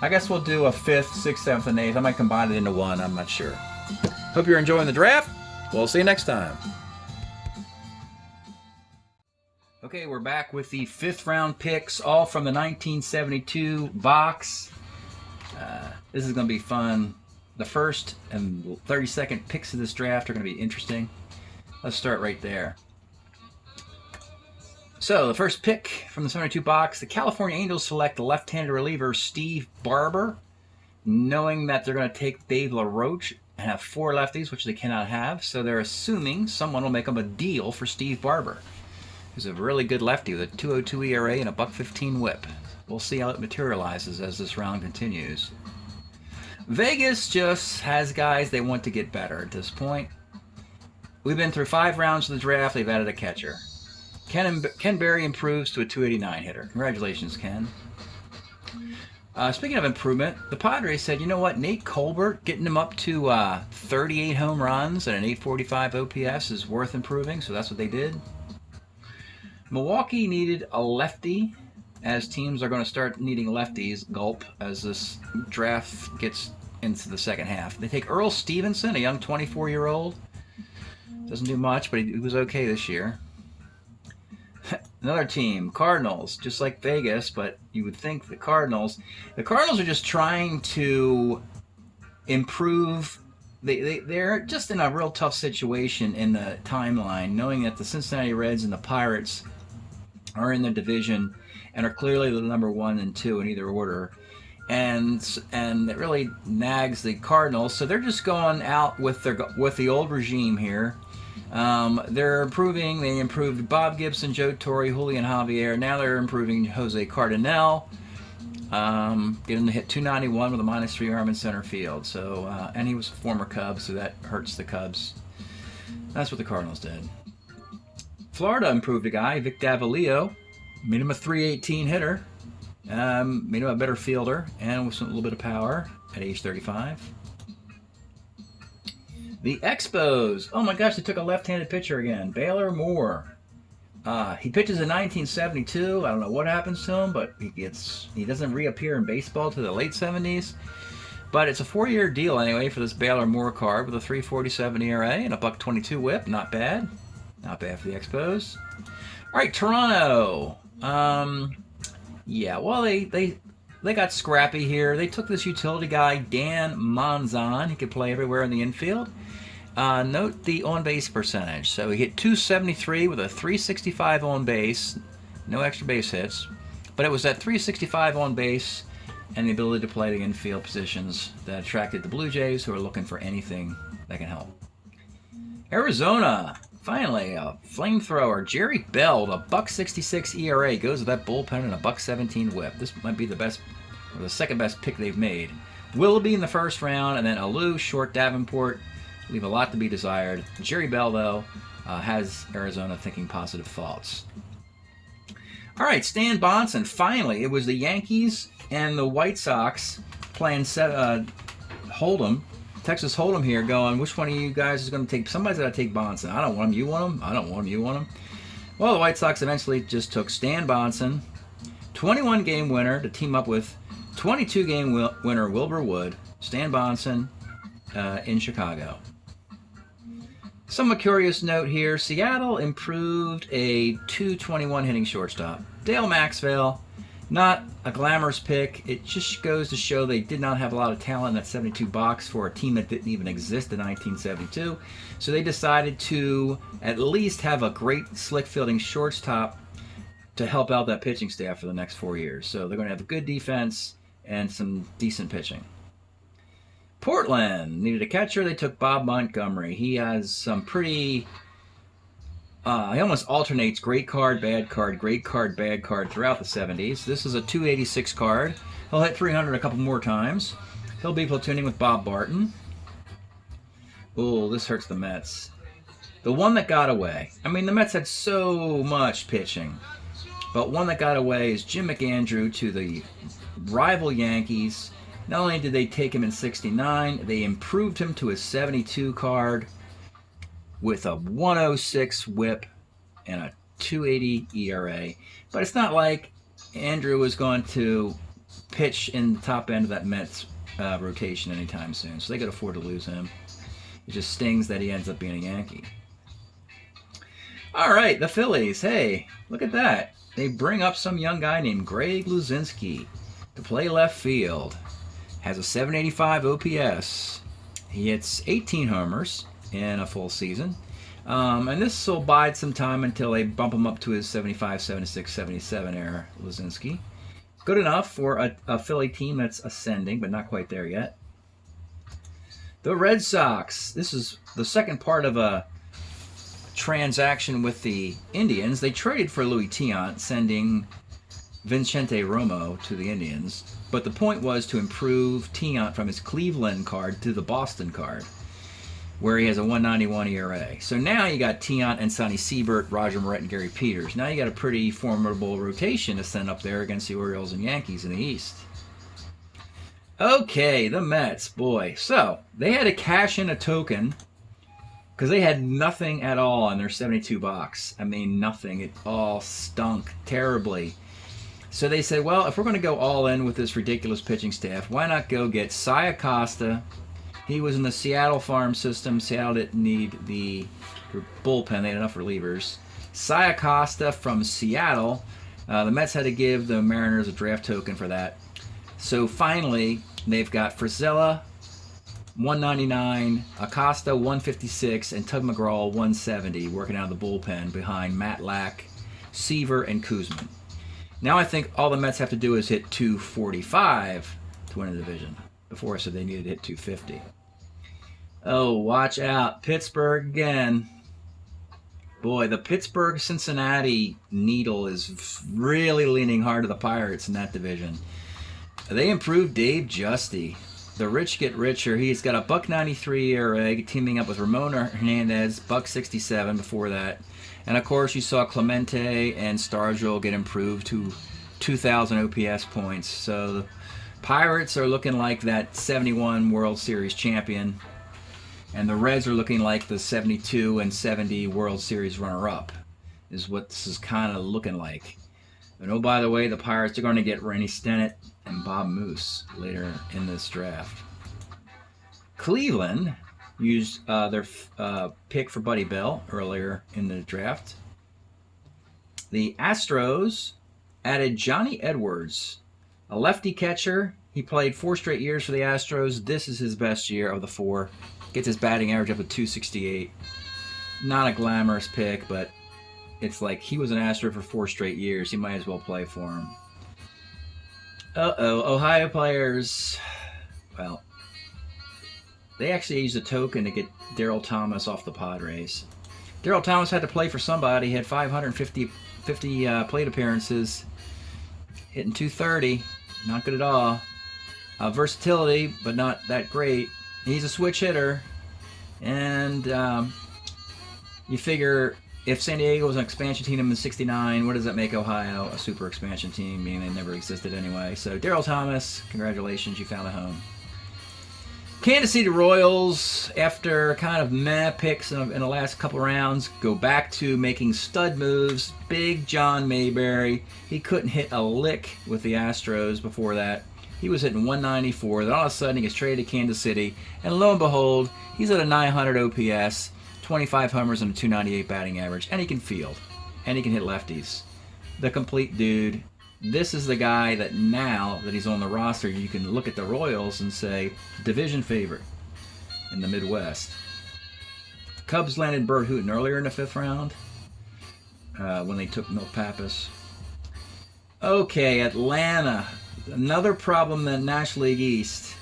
I guess we'll do a 5th, 6th, 7th, and 8th. I might combine it into one. I'm not sure. Hope you're enjoying the draft. We'll see you next time. Okay, we're back with the 5th round picks, all from the 1972 box. This is going to be fun. The first and 32nd picks of this draft are going to be interesting. Let's start right there. So, the first pick from the 72 box, the California Angels select the left-handed reliever Steve Barber, knowing that they're going to take Dave LaRoche and have 4 lefties, which they cannot have. So they're assuming someone will make them a deal for Steve Barber, who's a really good lefty with a 2.02 ERA and a .115 WHIP. We'll see how it materializes as this round continues. Vegas just has guys they want to get better at this point. We've been through 5 rounds of the draft. They've added a catcher. Ken Berry improves to a 289 hitter. Congratulations, Ken. Speaking of improvement, the Padres said, you know what, Nate Colbert, getting him up to 38 home runs and an 845 OPS is worth improving, so that's what they did. Milwaukee needed a lefty, as teams are going to start needing lefties, gulp, as this draft gets into the second half. They take Earl Stevenson, a young 24-year-old. Doesn't do much, but he was okay this year. Another team, Cardinals, just like Vegas, but you would think the Cardinals are just trying to improve. They're just in a real tough situation in the timeline, knowing that the Cincinnati Reds and the Pirates are in the division and are clearly the number 1 and 2 in either order. And it really nags the Cardinals, so they're just going out with the old regime here. They're improving. They improved Bob Gibson, Joe Torre, Julian Javier. Now they're improving Jose Cardinal. Getting to hit 291 with a -3 arm in center field. So, and he was a former Cub, so that hurts the Cubs. That's what the Cardinals did. Florida improved a guy, Vic Davalillo. Made him a .318 hitter. Made him a better fielder and with a little bit of power at age 35. The Expos. Oh my gosh, they took a left-handed pitcher again. Baylor Moore. He pitches in 1972. I don't know what happens to him, but he doesn't reappear in baseball to the late 70s. But it's a 4-year deal anyway for this Baylor Moore card with a 3.47 ERA and a .22 WHIP. Not bad. Not bad for the Expos. All right, Toronto. Yeah, well, they got scrappy here. They took this utility guy, Dan Monzon. He could play everywhere in the infield. Note the on-base percentage. So he hit .273 with a .365 on base. No extra base hits. But it was that .365 on base and the ability to play the infield positions that attracted the Blue Jays, who are looking for anything that can help. Arizona. Finally, a flamethrower. Jerry Bell, a .66 ERA, goes with that bullpen and a .17 WHIP. This might be the best, or the second best pick they've made. Willoughby in the first round, and then Alou, short Davenport. Leave a lot to be desired. Jerry Bell, though, has Arizona thinking positive thoughts. All right, Stan Bonson. Finally, it was the Yankees and the White Sox playing Hold'em. Texas Hold'em here going, which one of you guys is going to take? Somebody's got to take Bonson. I don't want him. You want him? I don't want him. You want him? Well, the White Sox eventually just took Stan Bonson, 21-game winner, to team up with 22-game winner Wilbur Wood, Stan Bonson in Chicago. Somewhat curious note here. Seattle improved a .221 hitting shortstop. Dale Maxwell. Not a glamorous pick. It just goes to show they did not have a lot of talent in that 72 box for a team that didn't even exist in 1972. So they decided to at least have a great slick fielding shortstop to help out that pitching staff for the next 4 years. So they're going to have a good defense and some decent pitching. Portland needed a catcher. They took Bob Montgomery. He has some pretty... he almost alternates great card, bad card, great card, bad card throughout the 70s. This is a .286 card. He'll hit 300 a couple more times. He'll be platooning with Bob Barton. Oh, this hurts the Mets. The one that got away. I mean, the Mets had so much pitching. But one that got away is Jim McAndrew to the rival Yankees. Not only did they take him in '69, they improved him to a '72 card with a 106 WHIP and a 280 ERA. But it's not like Andrew was going to pitch in the top end of that Mets rotation anytime soon, so they could afford to lose him. It just stings that he ends up being a Yankee. All right, the Phillies. Hey, look at that. They bring up some young guy named Greg Luzinski to play left field. Has a .785 OPS. He hits 18 homers in a full season. And this will bide some time until they bump him up to his 75, 76, 77 era, Luzinski. Good enough for a Philly team that's ascending, but not quite there yet. The Red Sox. This is the second part of a transaction with the Indians. They traded for Louis Tiant, sending Vicente Romo to the Indians. But the point was to improve Tiant from his Cleveland card to the Boston card, where he has a 191 ERA. So now you got Tiant and Sonny Siebert, Roger Moret, and Gary Peters. Now you got a pretty formidable rotation to send up there against the Orioles and Yankees in the East. Okay, the Mets, boy. So they had to cash in a token because they had nothing at all in their 72 box. I mean, nothing. It all stunk terribly. So they said, well, if we're going to go all in with this ridiculous pitching staff, why not go get Cy Acosta? He was in the Seattle farm system. Seattle didn't need the bullpen. They had enough relievers. Cy Acosta from Seattle. The Mets had to give the Mariners a draft token for that. So finally, they've got Frizella, 199, Acosta, 156, and Tug McGraw, 170, working out of the bullpen behind Matt Lack, Seaver, and Kuzman. Now I think all the Mets have to do is hit 245 to win the division. Before I said they needed to hit 250. Oh, watch out. Pittsburgh again. Boy, the Pittsburgh-Cincinnati needle is really leaning hard to the Pirates in that division. They improved Dave Justy. The rich get richer. He's got a $1.93 ERA, teaming up with Ramon Hernandez, $1.67 before that. And of course, you saw Clemente and Stargell get improved to 2,000 OPS points. So the Pirates are looking like that 71 World Series champion. And the Reds are looking like the 72 and 70 World Series runner-up, is what this is kind of looking like. And oh, by the way, the Pirates are going to get Rennie Stennett and Bob Moose later in this draft. Cleveland used their pick for Buddy Bell earlier in the draft. The Astros added Johnny Edwards, a lefty catcher. He played 4 straight years for the Astros. This is his best year of the 4. Gets his batting average up to 268. Not a glamorous pick, but it's like he was an Astro for 4 straight years. He might as well play for him. Ohio players. Well, they actually used a token to get Daryl Thomas off the Padres. Daryl Thomas had to play for somebody. He had 550 plate appearances, hitting 230. Not good at all. Versatility, but not that great. He's a switch hitter, and you figure if San Diego was an expansion team in '69, what does that make Ohio a super expansion team? Meaning they never existed anyway. So Daryl Thomas, congratulations, you found a home. Kansas City Royals, after kind of meh picks in the last couple rounds, go back to making stud moves. Big John Mayberry, he couldn't hit a lick with the Astros before that. He was hitting 194. Then all of a sudden he gets traded to Kansas City, and lo and behold, he's at a 900 OPS, 25 homers, and a 298 batting average, and he can field, and he can hit lefties. The complete dude. This is the guy that now that he's on the roster, you can look at the Royals and say, division favorite in the Midwest. Cubs landed Bert Hooton earlier in the 5th round when they took Milt Pappas. Okay, Atlanta. Another problem in the National League East.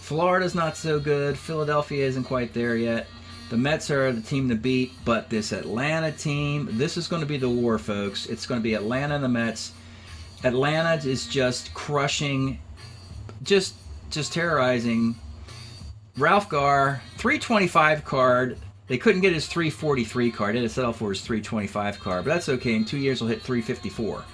Florida's not so good. Philadelphia isn't quite there yet. The Mets are the team to beat, but this Atlanta team, this is going to be the war, folks. It's going to be Atlanta and the Mets. Atlanta is just crushing, just terrorizing. Ralph Garr, 325 card. They couldn't get his 343 card. They had to settle for his 325 card, but that's okay. In 2 years, he'll hit 354.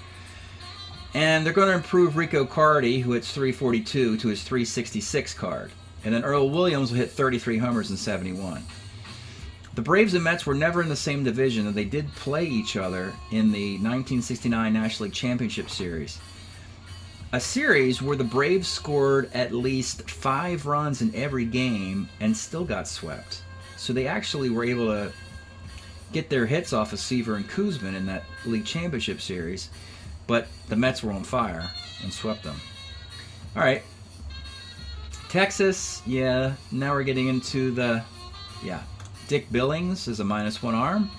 And they're going to improve Rico Cardi, who hits 342, to his 366 card. And then Earl Williams will hit 33 homers in 71. The Braves and Mets were never in the same division, and they did play each other in the 1969 National League Championship Series. A series where the Braves scored at least 5 runs in every game and still got swept. So they actually were able to get their hits off of Seaver and Koosman in that League Championship Series. But the Mets were on fire and swept them. All right. Texas, yeah, now we're getting into the, Dick Billings is a -1 arm.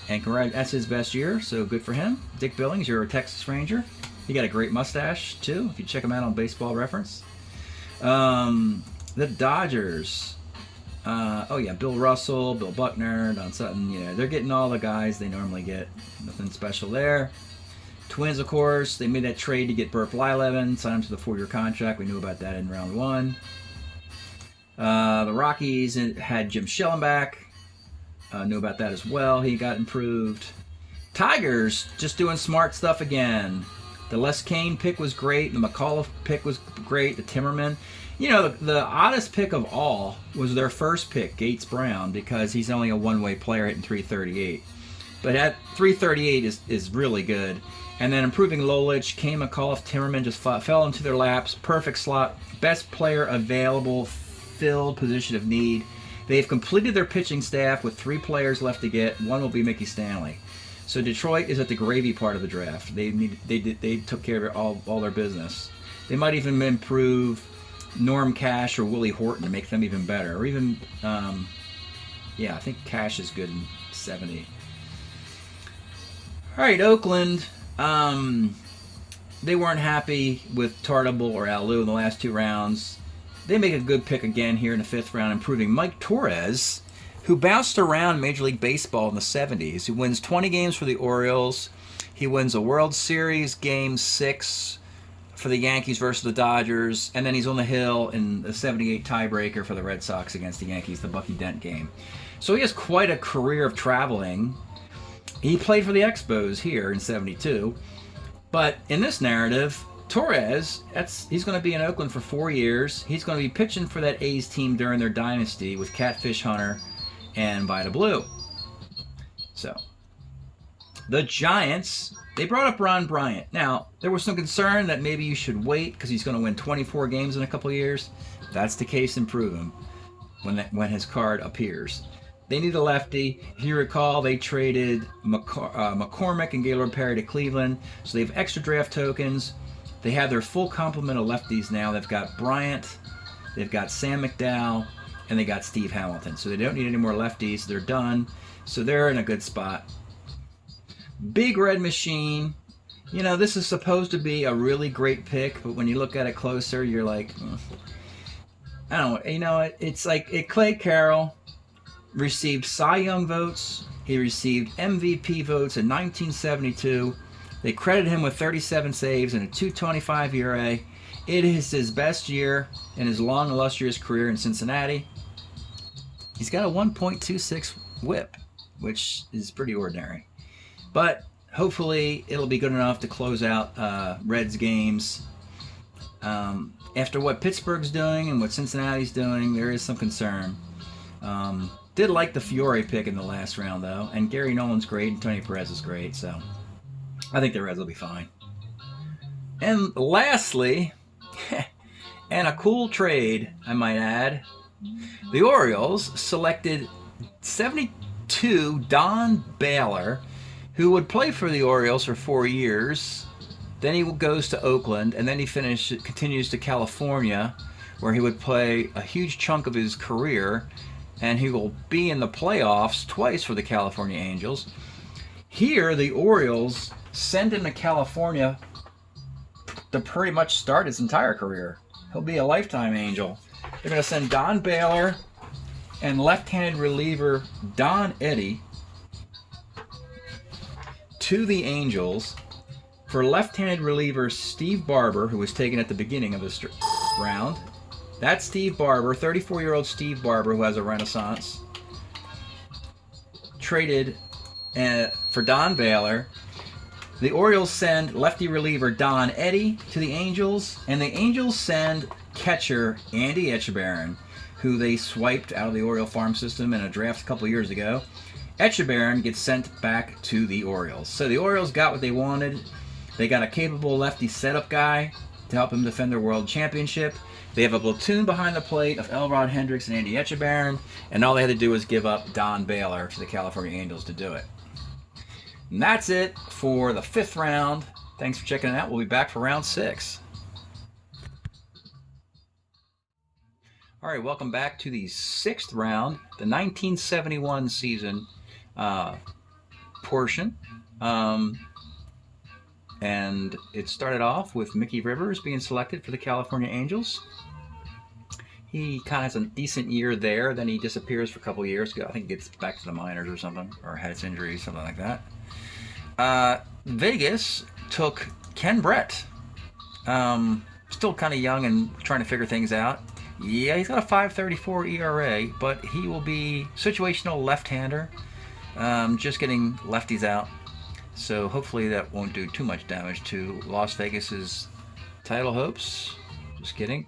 And that's his best year, so good for him. Dick Billings, you're a Texas Ranger. He got a great mustache, too, if you check him out on Baseball Reference. The Dodgers. Bill Russell, Bill Buckner, Don Sutton. They're getting all the guys they normally get. Nothing special there. Twins, of course, they made that trade to get Burt Blyleven, signed him to the 4-year contract. We knew about that in round 1. The Rockies had Jim Schellenbach. Knew about that as well. He got improved. Tigers, just doing smart stuff again. The Les Kane pick was great. The McAuliffe pick was great. The Timmerman. The oddest pick of all was their first pick, Gates Brown, because he's only a one-way player hitting 338. But at 338 is really good. And then improving Lolich, Kane, McAuliffe, Timmerman just fell into their laps. Perfect slot. Best player available, filled position of need. They've completed their pitching staff with 3 players left to get. One will be Mickey Stanley. So Detroit is at the gravy part of the draft. They took care of all their business. They might even improve Norm Cash or Willie Horton to make them even better. Or even, I think Cash is good in 70. All right, Oakland. They weren't happy with Tartable or Alou in the last 2 rounds. They make a good pick again here in the 5th round, improving Mike Torres, who bounced around Major League Baseball in the 70s. He wins 20 games for the Orioles. He wins a World Series Game 6 for the Yankees versus the Dodgers, and then he's on the hill in the 78 tiebreaker for the Red Sox against the Yankees, the Bucky Dent game. So he has quite a career of traveling. He played for the Expos here in 72, but in this narrative, Torres, he's going to be in Oakland for 4 years. He's going to be pitching for that A's team during their dynasty with Catfish Hunter and Vida Blue. So, the Giants, they brought up Ron Bryant. Now, there was some concern that maybe you should wait because he's going to win 24 games in a couple of years. That's the case in Proven when his card appears. They need a lefty. If you recall, they traded McCormick and Gaylord Perry to Cleveland, so they have extra draft tokens. They have their full complement of lefties now. They've got Bryant, they've got Sam McDowell, and they got Steve Hamilton. So they don't need any more lefties. They're done. So they're in a good spot. Big Red Machine. You know, this is supposed to be a really great pick, but when you look at it closer, you're like, I don't know. You know, it's like Clay Carroll received Cy Young votes. He received MVP votes in 1972. They credited him with 37 saves and a .225 ERA. It is his best year in his long, illustrious career in Cincinnati. He's got a 1.26 whip, which is pretty ordinary. But hopefully it'll be good enough to close out Reds games. After what Pittsburgh's doing and what Cincinnati's doing, there is some concern. Did like the Fiore pick in the last round, though. And Gary Nolan's great and Tony Perez is great, so I think the Reds will be fine. And lastly, and a cool trade, I might add, the Orioles selected 72 Don Baylor, who would play for the Orioles for 4 years. Then he goes to Oakland, and then he continues to California, where he would play a huge chunk of his career, and he will be in the playoffs twice for the California Angels. Here, the Orioles send him to California to pretty much start his entire career. He'll be a lifetime Angel. They're going to send Don Baylor and left-handed reliever Don Eddy to the Angels for left-handed reliever Steve Barber, who was taken at the beginning of this round. That's Steve Barber, 34-year-old Steve Barber, who has a renaissance. Traded for Don Baylor. The Orioles send lefty reliever Don Eddy to the Angels, and the Angels send catcher Andy Etchebarren, who they swiped out of the Oriole farm system in a draft a couple years ago. Etchebarren gets sent back to the Orioles. So the Orioles got what they wanted. They got a capable lefty setup guy to help them defend their world championship. They have a platoon behind the plate of Elrod Hendricks and Andy Etchebarren, and all they had to do was give up Don Baylor to the California Angels to do it. And that's it for the 5th round. Thanks for checking it out. We'll be back for round 6. All right, welcome back to the 6th round, the 1971 season portion. And it started off with Mickey Rivers being selected for the California Angels. He kind of has a decent year there, then he disappears for a couple years. I think he gets back to the minors or something, or has injuries, something like that. Vegas took Ken Brett. Still kind of young and trying to figure things out. Yeah, he's got a 5.34 ERA, but he will be situational left-hander, just getting lefties out. So hopefully that won't do too much damage to Las Vegas's title hopes. Just kidding.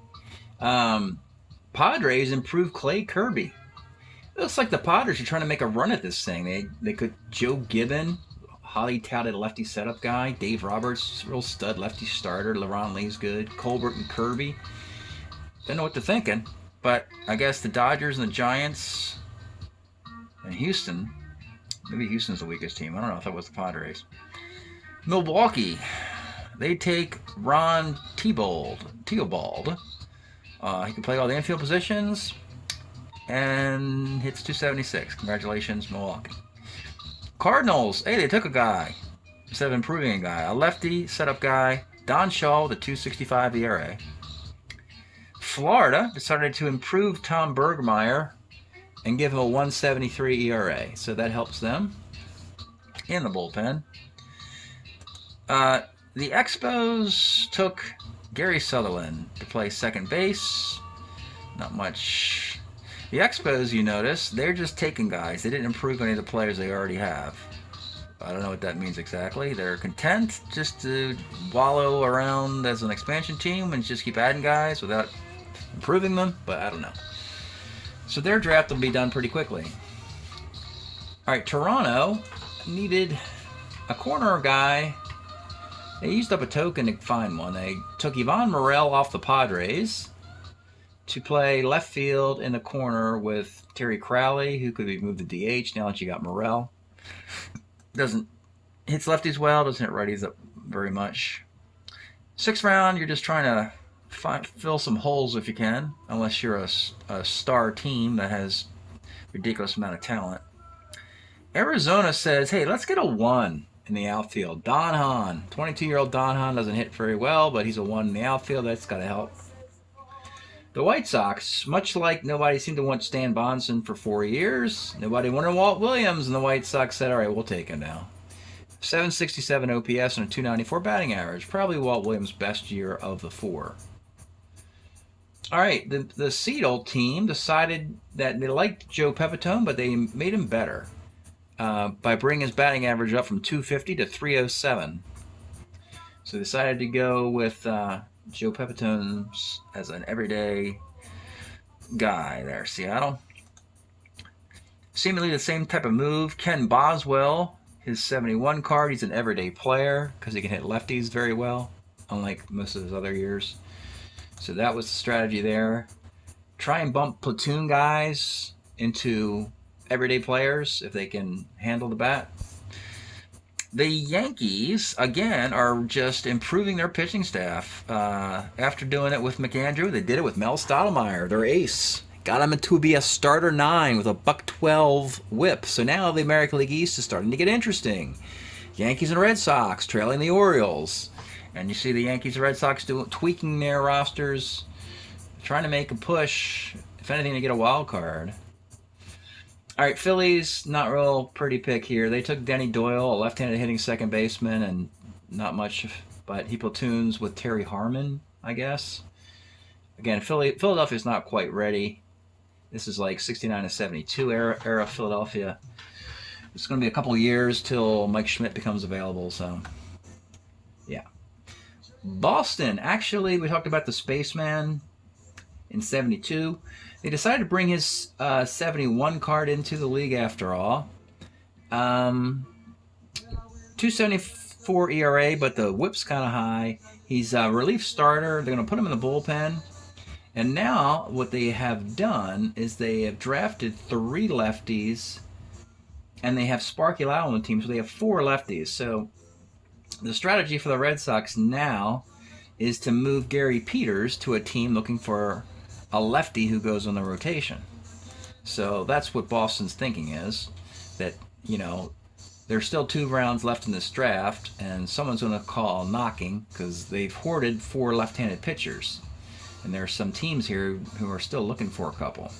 Padres improved Clay Kirby. It looks like the Padres are trying to make a run at this thing. They could Joe Gibbon, highly touted lefty setup guy. Dave Roberts, real stud lefty starter. LeRon Lee's good. Colbert and Kirby. Don't know what they're thinking, but I guess the Dodgers and the Giants and Houston. Maybe Houston's the weakest team. I don't know if that was the Padres. Milwaukee, they take Ron Teobald. He can play all the infield positions and hits .276. Congratulations, Milwaukee. Cardinals, hey, they took a guy instead of improving a guy. A lefty setup guy, Don Shaw, with a .265 ERA. Florida decided to improve Tom Bergmeyer and give him a 1.73 ERA. So that helps them in the bullpen. The Expos took Gary Sutherland to play second base. Not much. The Expos, you notice, they're just taking guys. They didn't improve any of the players they already have. I don't know what that means exactly. They're content just to wallow around as an expansion team and just keep adding guys without improving them, but I don't know. So their draft will be done pretty quickly. All right, Toronto needed a corner guy. They used up a token to find one. They took Ivan Morel off the Padres to play left field in the corner with Terry Crowley, who could be moved to DH now that you got Morel. Hits lefties well, doesn't hit righties up very much. 6th round, you're just trying to fill some holes if you can, unless you're a star team that has ridiculous amount of talent. Arizona says, hey, let's get a 1 in the outfield. Don Hahn, 22-year-old Don Hahn doesn't hit very well, but he's a 1 in the outfield. That's got to help. The White Sox, much like nobody seemed to want Stan Bonson for 4 years, nobody wanted Walt Williams, and the White Sox said, all right, we'll take him now. 767 OPS and a 294 batting average. Probably Walt Williams' best year of the 4. All right, the Seattle team decided that they liked Joe Pepitone, but they made him better by bringing his batting average up from 250 to 307. So they decided to go with Joe Pepitone as an everyday guy there, Seattle. Seemingly the same type of move. Ken Boswell, his 71 card, he's an everyday player because he can hit lefties very well, unlike most of his other years. So that was the strategy there. Try and bump platoon guys into everyday players if they can handle the bat. The Yankees, again, are just improving their pitching staff. After doing it with McAndrew, they did it with Mel Stottlemyre, their ace. Got him to be a starter 9 with a $112 whip. So now the American League East is starting to get interesting. Yankees and Red Sox trailing the Orioles. And you see the Yankees and Red Sox tweaking their rosters, trying to make a push, if anything, to get a wild card. All right, Phillies, not real pretty pick here. They took Denny Doyle, a left-handed hitting second baseman, and not much, but he platoons with Terry Harmon, I guess. Again, Philadelphia's not quite ready. This is like 69 to 72 era Philadelphia. It's going to be a couple years till Mike Schmidt becomes available, so yeah. Boston, actually, we talked about the Spaceman in 72. They decided to bring his 71 card into the league after all. 274 ERA, but the whip's kind of high. He's a relief starter. They're going to put him in the bullpen. And now what they have done is they have drafted 3 lefties, and they have Sparky Lowell on the team, so they have 4 lefties. So the strategy for the Red Sox now is to move Gary Peters to a team looking for a lefty who goes on the rotation. So that's what Boston's thinking is, that, you know, there's still 2 rounds left in this draft, and someone's going to call knocking because they've hoarded 4 left-handed pitchers. And there are some teams here who are still looking for a couple.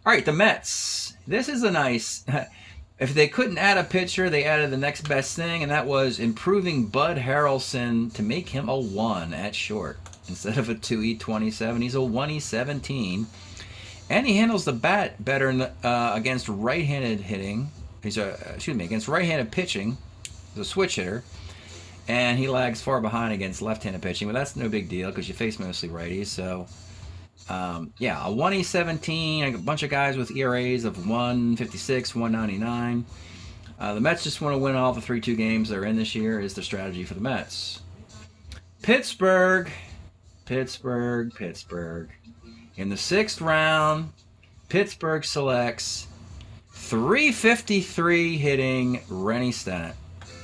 All right, the Mets. This is a nice... If they couldn't add a pitcher, they added the next best thing, and that was improving Bud Harrelson to make him a 1 at short. Instead of a 2E27, he's a 1E17. And he handles the bat better against right-handed hitting. Against right-handed pitching. He's a switch hitter. And he lags far behind against left-handed pitching, but that's no big deal because you face mostly righties. So, yeah, a 1E17, a bunch of guys with ERAs of 156, 199. The Mets just want to win all the 3-2 games they're in this year is the strategy for the Mets. Pittsburgh. In the 6th round, Pittsburgh selects 353 hitting Rennie Stennett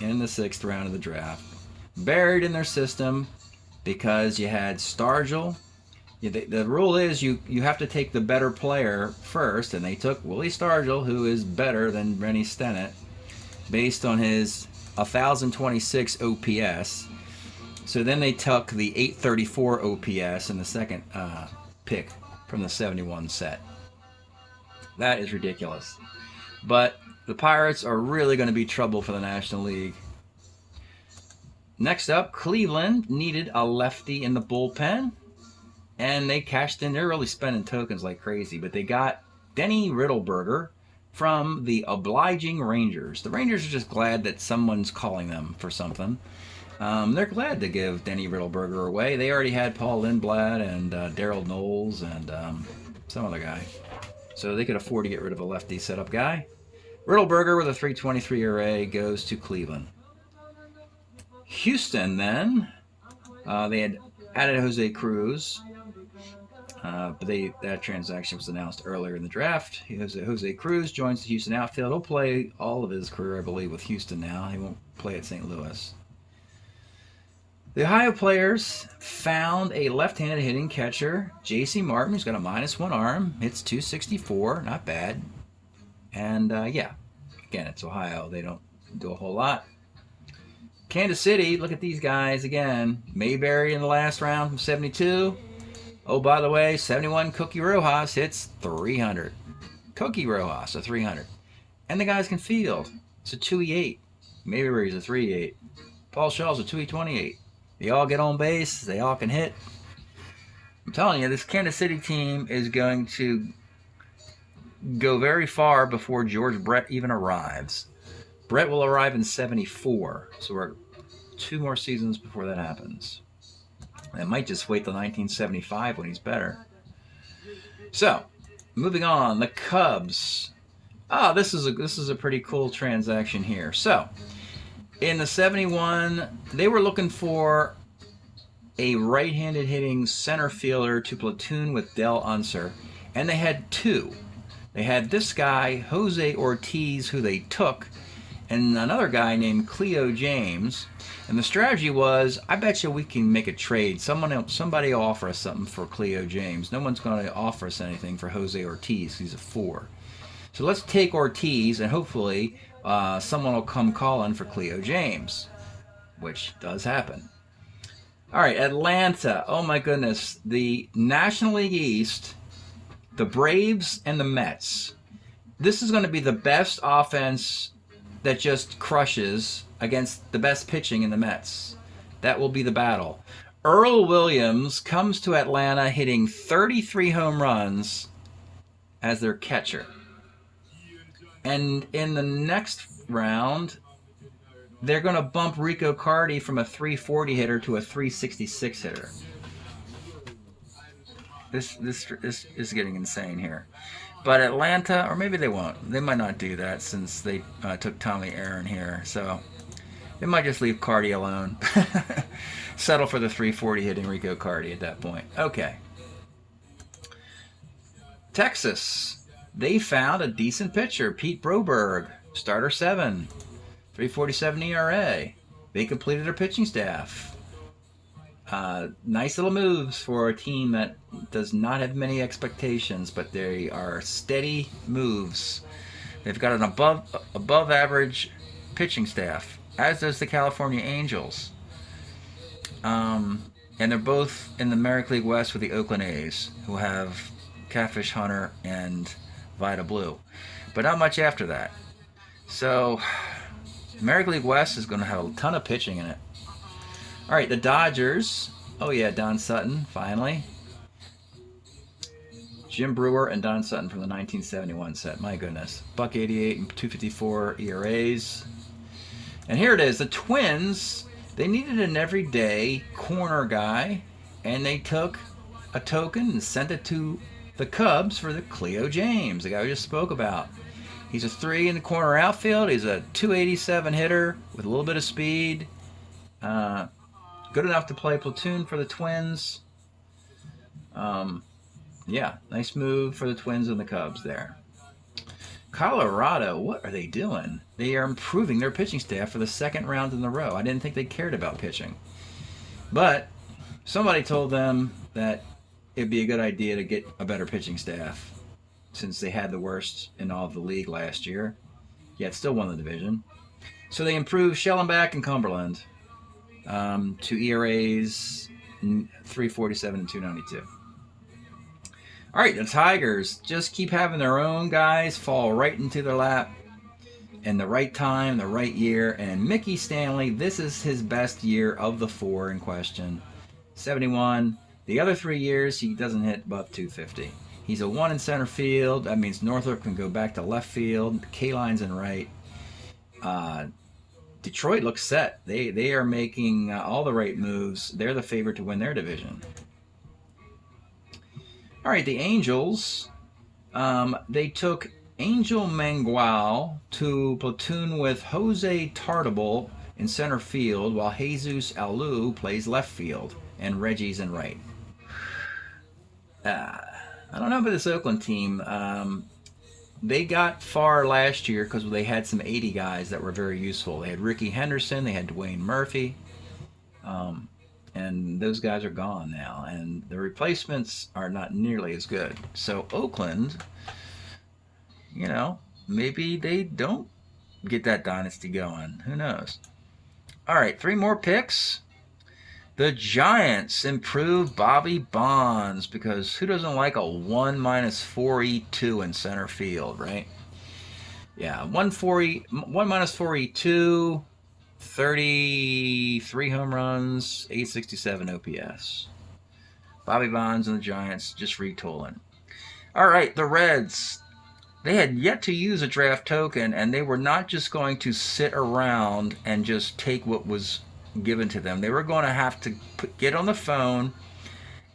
in the 6th round of the draft. Buried in their system because you had Stargell. The rule is you have to take the better player first, and they took Willie Stargell, who is better than Rennie Stennett, based on his 1,026 OPS. So then they took the 834 OPS in the second pick from the 71 set. That is ridiculous. But the Pirates are really going to be trouble for the National League. Next up, Cleveland needed a lefty in the bullpen, and they cashed in. They're really spending tokens like crazy, but they got Denny Riddleberger from the obliging Rangers. The Rangers are just glad that someone's calling them for something. They're glad to give Denny Riddleberger away. They already had Paul Lindblad and Daryl Knowles and some other guy. So they could afford to get rid of a lefty setup guy. Riddleberger with a 3.23 ERA goes to Cleveland. Houston then, they had added Jose Cruz, but that transaction was announced earlier in the draft. Jose Cruz joins the Houston outfield. He'll play all of his career, I believe, with Houston now. He won't play at St. Louis. The Ohio players found a left-handed hitting catcher, J.C. Martin, who's got a -1 arm, hits .264, not bad. And yeah, again, it's Ohio. They don't do a whole lot. Kansas City, look at these guys again. Mayberry in the last round from 72. Oh, by the way, 71 Cookie Rojas hits .300. Cookie Rojas, a .300. And the guys can field. It's a .288. Mayberry's a .388. Paul Shaw's a .228. They all get on base. They all can hit. I'm telling you, this Kansas City team is going to go very far before George Brett even arrives. Brett will arrive in 74, so we're 2 more seasons before that happens. They might just wait till 1975 when he's better. So, moving on, the Cubs. This is a pretty cool transaction here. So, in the 71, they were looking for a right-handed hitting center fielder to platoon with Del Unser, and they had 2. They had this guy, Jose Ortiz, who they took, and another guy named Cleo James. And the strategy was, I bet you we can make a trade. Somebody will offer us something for Cleo James. No one's going to offer us anything for Jose Ortiz. He's a 4. So let's take Ortiz, and hopefully someone will come calling for Cleo James, which does happen. All right, Atlanta. Oh my goodness. The National League East, the Braves and the Mets. This is going to be the best offense that just crushes against the best pitching in the Mets. That will be the battle. Earl Williams comes to Atlanta hitting 33 home runs as their catcher. And in the next round, they're going to bump Rico Cardi from a 340 hitter to a 366 hitter. This is getting insane here. But Atlanta, or maybe they won't. They might not do that since they took Tommy Aaron here. So they might just leave Cardi alone. Settle for the 340 hitting Rico Cardi at that point. Okay. Texas. They found a decent pitcher, Pete Broberg, starter 7, 3.47 ERA. They completed their pitching staff. Nice little moves for a team that does not have many expectations, but they are steady moves. They've got an above average pitching staff, as does the California Angels. And they're both in the American League West with the Oakland A's, who have Catfish Hunter and Vida Blue. But not much after that. So, American League West is going to have a ton of pitching in it. All right, the Dodgers. Oh, yeah, Don Sutton, finally. Jim Brewer and Don Sutton from the 1971 set. My goodness. .188 and 2.54 ERAs. And here it is. The Twins, they needed an everyday corner guy, and they took a token and sent it to the Cubs for the Cleo James, the guy we just spoke about. He's a 3 in the corner outfield. He's a 287 hitter with a little bit of speed. Good enough to play platoon for the Twins. Yeah, nice move for the Twins and the Cubs there. Colorado, what are they doing? They are improving their pitching staff for the 2nd round in a row. I didn't think they cared about pitching. But somebody told them that it'd be a good idea to get a better pitching staff since they had the worst in all of the league last year, yet still won the division. So they improved Schellenbach and Cumberland to ERAs 3.47 and 2.92. All right, the Tigers just keep having their own guys fall right into their lap in the right time, the right year. And Mickey Stanley, this is his best year of the 4 in question. 71. The other 3 years, he doesn't hit above 250. He's a 1 in center field. That means Northrop can go back to left field. K-line's in right. Detroit looks set. They are making all the right moves. They're the favorite to win their division. All right, the Angels. They took Angel Mangual to platoon with Jose Tartable in center field, while Jesus Alou plays left field, and Reggie's in right. I don't know about this Oakland team. They got far last year because they had some 80 guys that were very useful. They had Ricky Henderson, they had Dwayne Murphy, and those guys are gone now, and the replacements are not nearly as good. So Oakland, you know, maybe they don't get that dynasty going. Who knows? All right, 3 more picks. The Giants improved Bobby Bonds, because who doesn't like a 1 minus 4E2 in center field, right? Yeah, 1 minus 4E2, 33 home runs, 867 OPS. Bobby Bonds and the Giants just retooling. All right, the Reds. They had yet to use a draft token, and they were not just going to sit around and just take what was given to them. They were going to have to get on the phone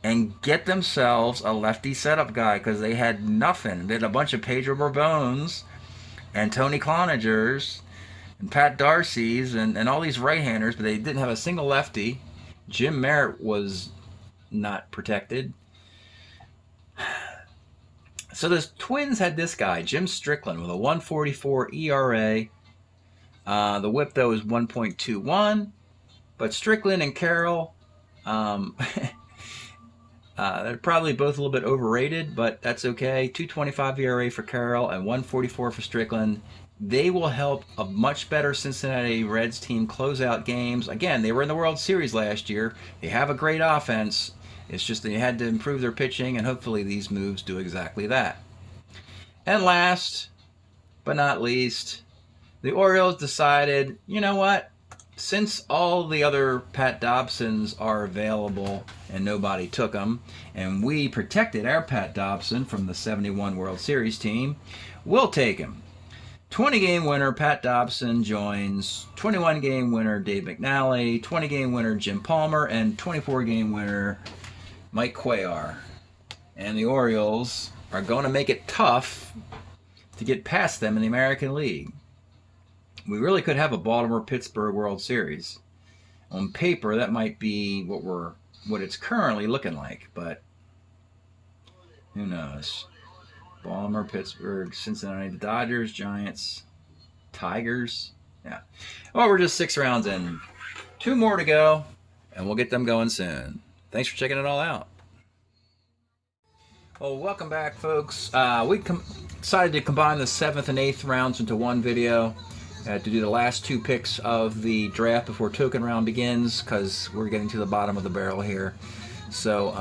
and get themselves a lefty setup guy, because they had nothing. They had a bunch of Pedro Bourbones and Tony Clonagers and Pat Darcy's and all these right-handers, but they didn't have a single lefty. Jim Merritt was not protected. So the Twins had this guy, Jim Strickland, with a 1.44 ERA. The whip, though, is 1.21. But Strickland and Carroll, they're probably both a little bit overrated, but that's okay. 2.25 ERA for Carroll and 1.44 for Strickland. They will help a much better Cincinnati Reds team close out games. Again, they were in the World Series last year. They have a great offense. It's just they had to improve their pitching, and hopefully these moves do exactly that. And last but not least, the Orioles decided, you know what? Since all the other Pat Dobsons are available and nobody took them, and we protected our Pat Dobson from the 71 World Series team, we'll take him. 20-game winner Pat Dobson joins 21-game winner Dave McNally, 20-game winner Jim Palmer, and 24-game winner Mike Cuellar. And the Orioles are going to make it tough to get past them in the American League. We really could have a Baltimore-Pittsburgh World Series. On paper, that might be what it's currently looking like, but who knows? Baltimore, Pittsburgh, Cincinnati, the Dodgers, Giants, Tigers. Yeah. Well, we're just 6 rounds in. 2 more to go, and we'll get them going soon. Thanks for checking it all out. Well, welcome back, folks. We decided to combine the 7th and 8th rounds into one video. To do the last 2 picks of the draft before token round begins, because we're getting to the bottom of the barrel here. So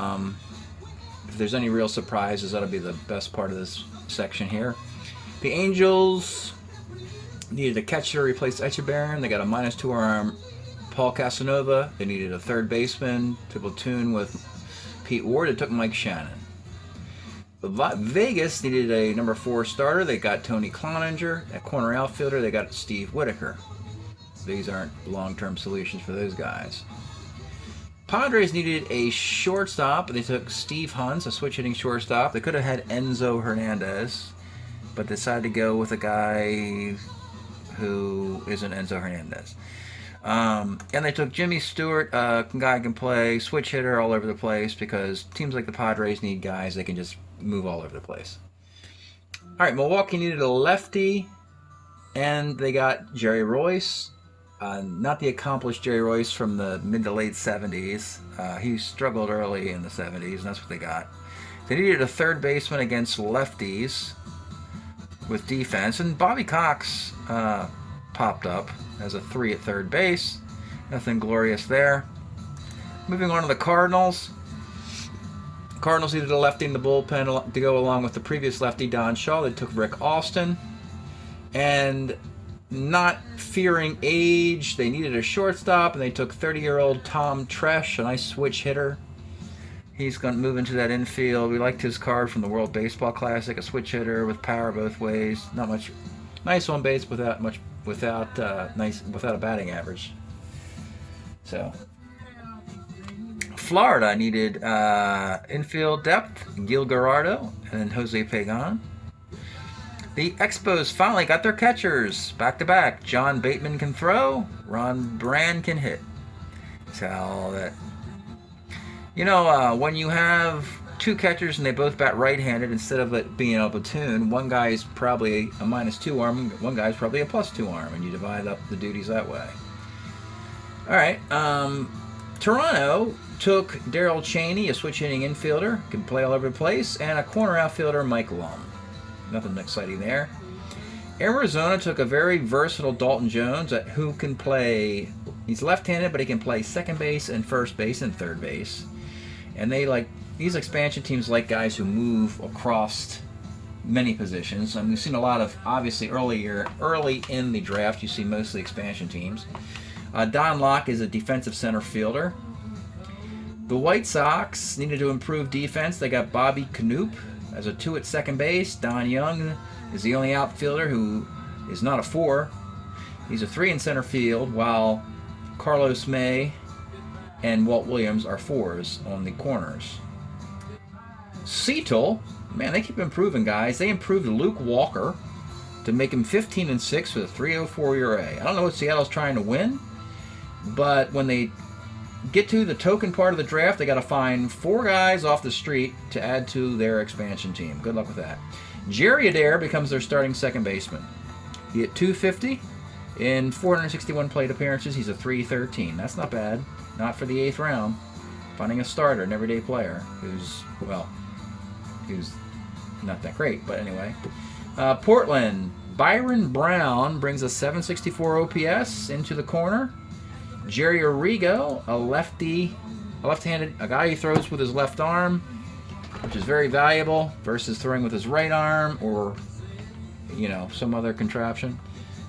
if there's any real surprises, that'll be the best part of this section here. The Angels needed a catcher to replace Echebarren. They got a -2 arm Paul Casanova. They needed a third baseman to platoon with Pete Ward. They took Mike Shannon. Vegas needed a number 4 starter. They got Tony Cloninger. At corner outfielder, they got Steve Whitaker. These aren't long-term solutions for those guys. Padres needed a shortstop. They took Steve Hunt, a switch-hitting shortstop. They could have had Enzo Hernandez, but decided to go with a guy who isn't Enzo Hernandez. And they took Jimmy Stewart, a guy who can play switch hitter all over the place, because teams like the Padres need guys that can just move all over the place. All right, Milwaukee needed a lefty, and they got Jerry Royce. Not the accomplished Jerry Royce from the mid to late 70s. He struggled early in the 70s, and that's what they got. They needed a third baseman against lefties with defense, and Bobby Cox popped up as a 3 at third base. Nothing glorious there. Moving on to the Cardinals. Cardinals needed a lefty in the bullpen to go along with the previous lefty, Don Shaw. They took Rick Alston. And not fearing age, they needed a shortstop, and they took 30-year-old Tom Tresh, a nice switch hitter. He's going to move into that infield. We liked his card from the World Baseball Classic, a switch hitter with power both ways. Not much, nice on base without a batting average. So, Florida needed infield depth, Gil Gerardo and Jose Pagan. The Expos finally got their catchers back-to-back. John Bateman can throw, Ron Brand can hit. So that, you know, when you have two catchers and they both bat right-handed, instead of it being a platoon, one guy's probably a -2 arm, one guy's probably a +2 arm, and you divide up the duties that way. All right, Toronto took Darryl Cheney, a switch-hitting infielder, can play all over the place, and a corner outfielder, Mike Lum. Nothing exciting there. Arizona took a very versatile Dalton Jones who can play, he's left-handed, but he can play second base and first base and third base. And they like, these expansion teams like guys who move across many positions. And we've seen a lot of, obviously early in the draft, you see mostly expansion teams. Don Locke is a defensive center fielder. The White Sox needed to improve defense. They got Bobby Knoop as a 2 at second base. Don Young is the only outfielder who is not a 4. He's a 3 in center field, while Carlos May and Walt Williams are 4s on the corners. Seattle, man, they keep improving, guys. They improved Luke Walker to make him 15-6 with a 3.04 ERA. I don't know what Seattle's trying to win, but when they get to the token part of the draft, they got to find 4 guys off the street to add to their expansion team. Good luck with that. Jerry Adair becomes their starting second baseman. He hit .250 in 461 plate appearances. He's a 3.13. That's not bad. Not for the 8th round. Finding a starter, an everyday player who's not that great, but anyway. Portland, Byron Brown brings a 764 OPS into the corner. Jerry Arrigo, a guy who throws with his left arm, which is very valuable versus throwing with his right arm or, you know, some other contraption.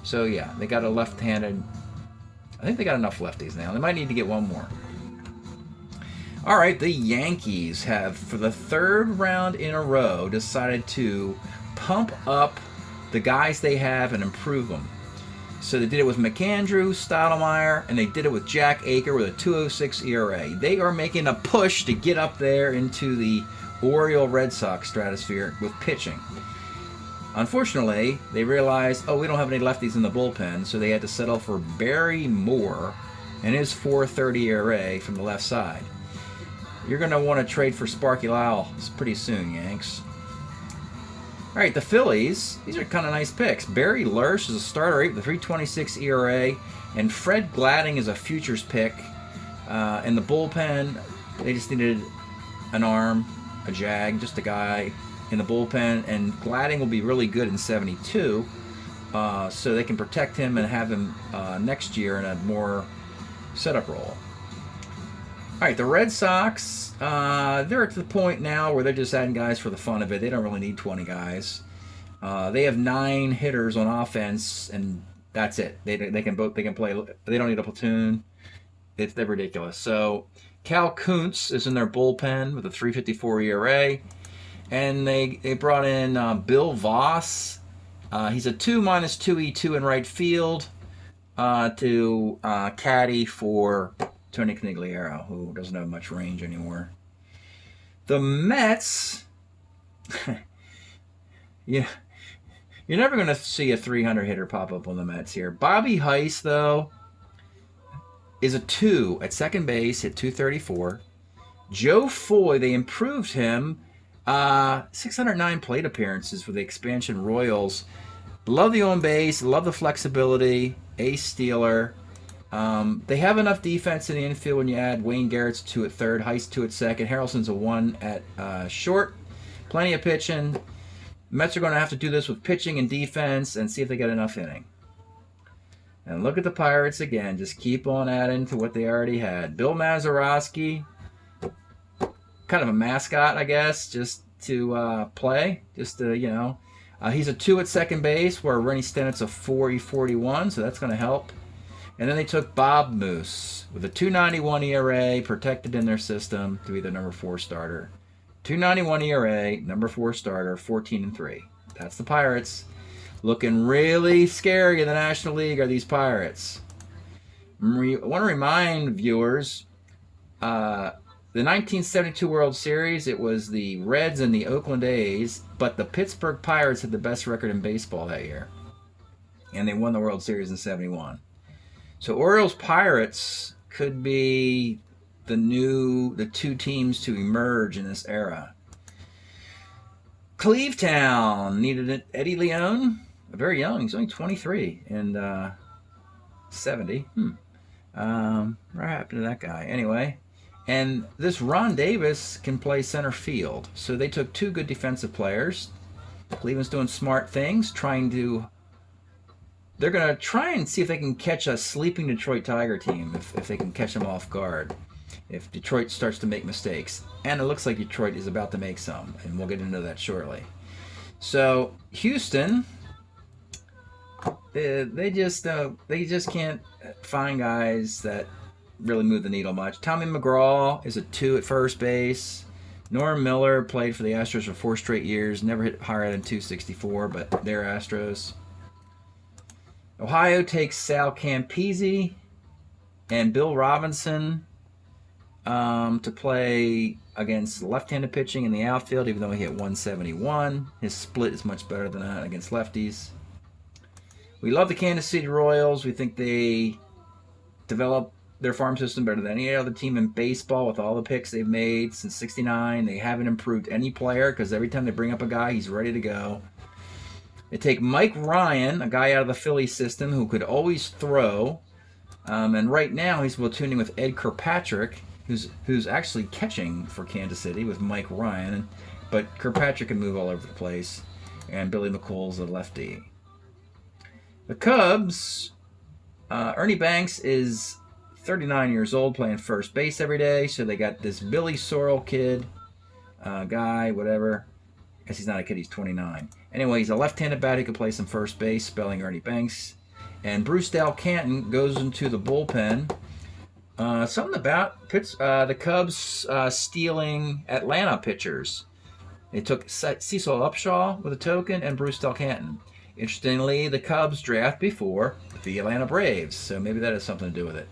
So yeah, they got a left-handed. I think they got enough lefties now. They might need to get one more. All right, the Yankees have, for the 3rd round in a row, decided to pump up the guys they have and improve them. So they did it with McAndrew, Stottlemyre, and they did it with Jack Aker with a 2.06 ERA. They are making a push to get up there into the Oriole Red Sox stratosphere with pitching. Unfortunately, they realized, we don't have any lefties in the bullpen, so they had to settle for Barry Moore and his 4.30 ERA from the left side. You're going to want to trade for Sparky Lowell pretty soon, Yanks. All right, the Phillies, these are kind of nice picks. Barry Lersch is a starter with a 3.26 ERA, and Fred Gladding is a futures pick. In the bullpen, they just needed an arm, a jag, just a guy in the bullpen, and Gladding will be really good in 72, so they can protect him and have him next year in a more setup role. All right, the Red Sox, they're at the point now where they're just adding guys for the fun of it. They don't really need 20 guys. They have 9 hitters on offense, and that's it. They can play. They don't need a platoon. They're ridiculous. So Cal Kuntz is in their bullpen with a 3.54 ERA, and they brought in Bill Voss. He's a 2 -2 in right field to caddy for Tony Conigliaro, who doesn't have much range anymore. The Mets, yeah, you're never going to see a 300 hitter pop up on the Mets here. Bobby Heiss, though, is a 2 at second base, hit .234. Joe Foy, they improved him. 609 plate appearances for the expansion Royals. Love the on base, love the flexibility, ace stealer. They have enough defense in the infield when you add Wayne Garrett's 2 at third, Heiss 2 at second, Harrelson's a 1 at short. Plenty of pitching. Mets are going to have to do this with pitching and defense and see if they get enough inning. And look at the Pirates again. Just keep on adding to what they already had. Bill Mazeroski, kind of a mascot, I guess, just to play, just to, you know. He's a 2 at second base, where Rennie Stennett's a 40-41, so that's going to help. And then they took Bob Moose with a 2.91 ERA, protected in their system to be the number 4 starter. 2.91 ERA, number 4 starter, 14-3. That's the Pirates. Looking really scary in the National League are these Pirates. I want to remind viewers, the 1972 World Series, it was the Reds and the Oakland A's, but the Pittsburgh Pirates had the best record in baseball that year. And they won the World Series in 71. So Orioles Pirates could be the 2 teams to emerge in this era. Clevetown needed an Eddie Leone, very young. He's only 23 and 70. What happened to that guy? Anyway, and this Ron Davis can play center field. So they took 2 good defensive players. Cleveland's doing smart things, they're going to try and see if they can catch a sleeping Detroit Tiger team, if they can catch them off guard, if Detroit starts to make mistakes. And it looks like Detroit is about to make some, and we'll get into that shortly. So Houston, they just can't find guys that really move the needle much. Tommy McGraw is a 2 at first base. Norm Miller played for the Astros for 4 straight years, never hit higher than 264, but they're Astros. Ohio takes Sal Campisi and Bill Robinson to play against left-handed pitching in the outfield, even though he hit 171. His split is much better than that against lefties. We love the Kansas City Royals. We think they develop their farm system better than any other team in baseball with all the picks they've made since '69. They haven't improved any player because every time they bring up a guy, he's ready to go. They take Mike Ryan, a guy out of the Philly system who could always throw, and right now he's platooning with Ed Kirkpatrick, who's actually catching for Kansas City with Mike Ryan, but Kirkpatrick can move all over the place, and Billy McColl's a lefty. The Cubs, Ernie Banks is 39 years old, playing first base every day, so they got this Billy Sorrell kid, guy, whatever. I guess he's not a kid, he's 29. Anyway, he's a left-handed bat who can play some first base, spelling Ernie Banks. And Bruce Dal Canton goes into the bullpen. Something about the Cubs stealing Atlanta pitchers. They took Cecil Upshaw with a token and Bruce Dal Canton. Interestingly, the Cubs draft before the Atlanta Braves, so maybe that has something to do with it.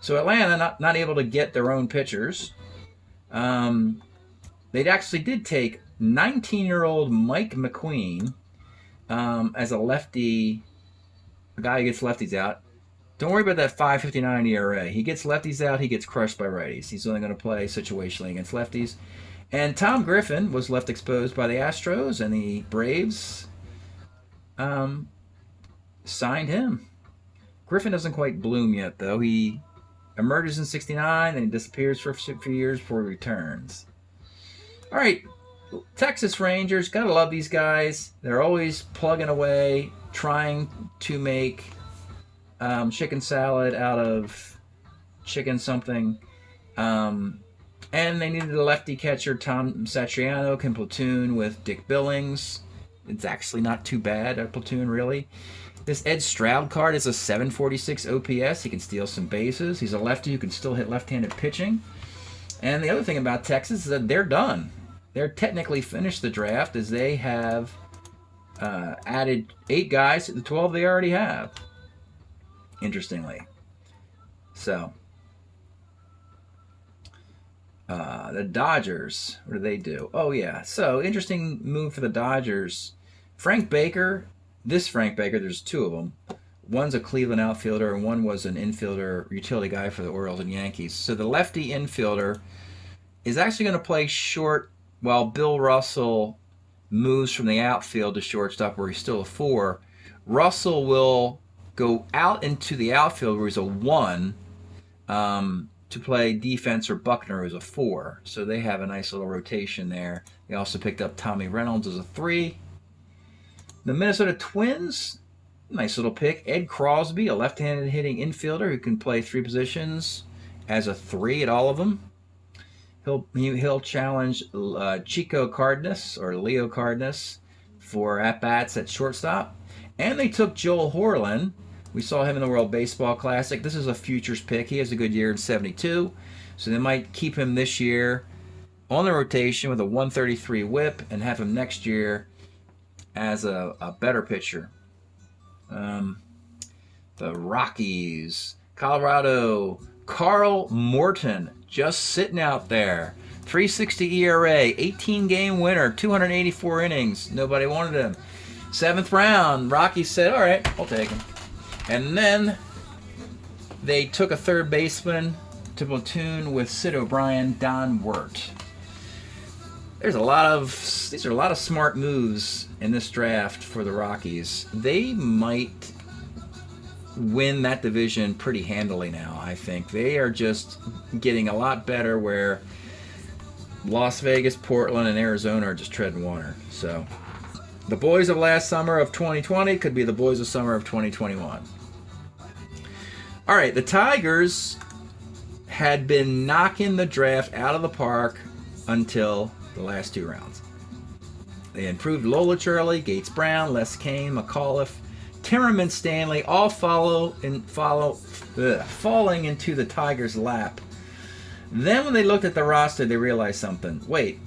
So Atlanta not able to get their own pitchers. They actually did take 19-year-old Mike McQueen as a lefty, a guy who gets lefties out. Don't worry about that 5.59 ERA. He gets lefties out, he gets crushed by righties. He's only going to play situationally against lefties. And Tom Griffin was left exposed by the Astros, and the Braves signed him. Griffin doesn't quite bloom yet, though. He emerges in '69, and he disappears for a few years before he returns. All right, Texas Rangers, gotta love these guys. They're always plugging away, trying to make chicken salad out of chicken something. And they needed a lefty catcher. Tom Satriano can platoon with Dick Billings. It's actually not too bad, a platoon, really. This Ed Stroud card is a 746 OPS. He can steal some bases. He's a lefty who can still hit left-handed pitching. And the other thing about Texas is that they're done. They're technically finished the draft, as they have added 8 guys to the 12 they already have, interestingly. So, the Dodgers, what do they do? Oh, yeah. So, interesting move for the Dodgers. Frank Baker, there's 2 of them. One's a Cleveland outfielder, and one was an infielder, utility guy for the Orioles and Yankees. So, the lefty infielder is actually going to play short while Bill Russell moves from the outfield to shortstop, where he's still a 4. Russell will go out into the outfield where he's a 1 to play defense for Buckner, who's a 4. So they have a nice little rotation there. They also picked up Tommy Reynolds as a 3. The Minnesota Twins, nice little pick. Ed Crosby, a left-handed hitting infielder who can play 3 positions as a 3 at all of them. He'll challenge Chico Cardenas or Leo Cardenas for at bats at shortstop. And they took Joel Horlin. We saw him in the World Baseball Classic. This is a futures pick. He has a good year in '72, so they might keep him this year on the rotation with a 133 whip and have him next year as a better pitcher. The Rockies, Colorado, Carl Morton, just sitting out there. 3.60 ERA, 18-game winner, 284 innings. Nobody wanted him. 7th round, Rockies said, all right, I'll take him. And then they took a third baseman to platoon with Sid O'Brien, Don Wirt. These are a lot of smart moves in this draft for the Rockies. They might win that division pretty handily now, I think. They are just getting a lot better where Las Vegas, Portland, and Arizona are just treading water. So the boys of last summer of 2020 could be the boys of summer of 2021. All right, the Tigers had been knocking the draft out of the park until the last 2 rounds. They improved Lola Charlie, Gates Brown, Les Kane, McAuliffe, Timmerman Stanley, all falling into the Tigers' lap. Then when they looked at the roster, they realized something. Wait,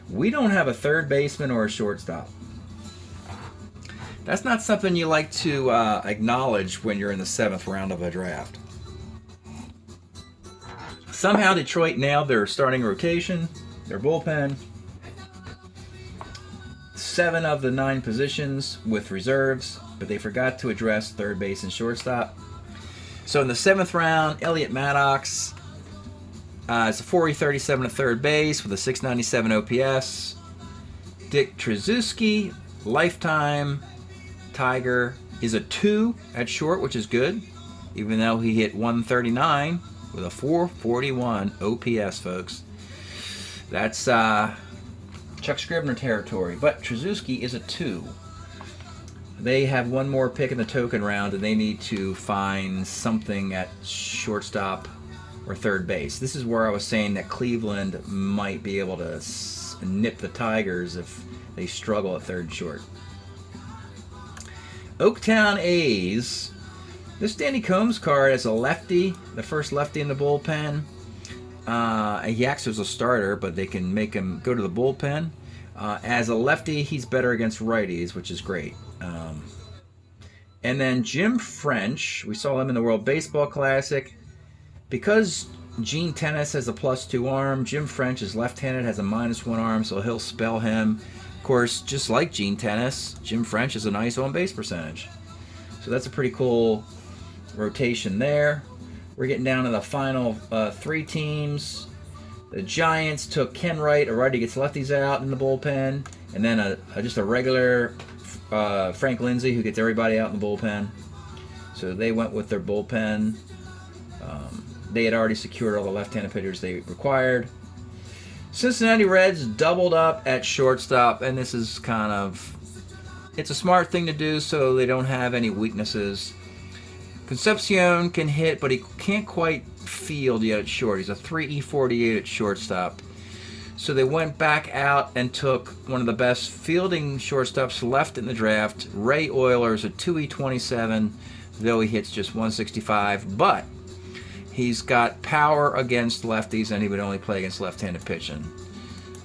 we don't have a third baseman or a shortstop. That's not something you like to acknowledge when you're in the 7th round of a draft. Somehow Detroit nailed their starting rotation, their bullpen. 7 of the 9 positions with reserves, but they forgot to address third base and shortstop. So in the 7th round, Elliot Maddox is a 4.37 at third base with a 697 OPS. Dick Tracewski, lifetime Tiger, is a 2 at short, which is good, even though he hit 139 with a 441 OPS, folks. That's Chuck Scribner territory, but Tracewski is a 2. They have one more pick in the token round, and they need to find something at shortstop or third base. This is where I was saying that Cleveland might be able to nip the Tigers if they struggle at third and short. Oaktown A's. This Danny Combs card is a lefty, the first lefty in the bullpen. He actually was a starter, but they can make him go to the bullpen. As a lefty, he's better against righties, which is great. And then Jim French, we saw him in the World Baseball Classic. Because Gene Tennis has a +2 arm, Jim French is left-handed, has a -1 arm, so he'll spell him. Of course, just like Gene Tennis, Jim French has a nice on-base percentage. So that's a pretty cool rotation there. We're getting down to the final 3 teams. The Giants took Ken Wright, a righty gets lefties out in the bullpen, and then just a regular Frank Lindsay who gets everybody out in the bullpen. So they went with their bullpen. They had already secured all the left-handed pitchers they required. Cincinnati Reds doubled up at shortstop, and this is it's a smart thing to do so they don't have any weaknesses. Concepcion can hit, but he can't quite field yet at short. He's a 3.48 at shortstop. So they went back out and took one of the best fielding shortstops left in the draft, Ray Eulers, a 2.27, though he hits just 165. But he's got power against lefties, and he would only play against left-handed pitching.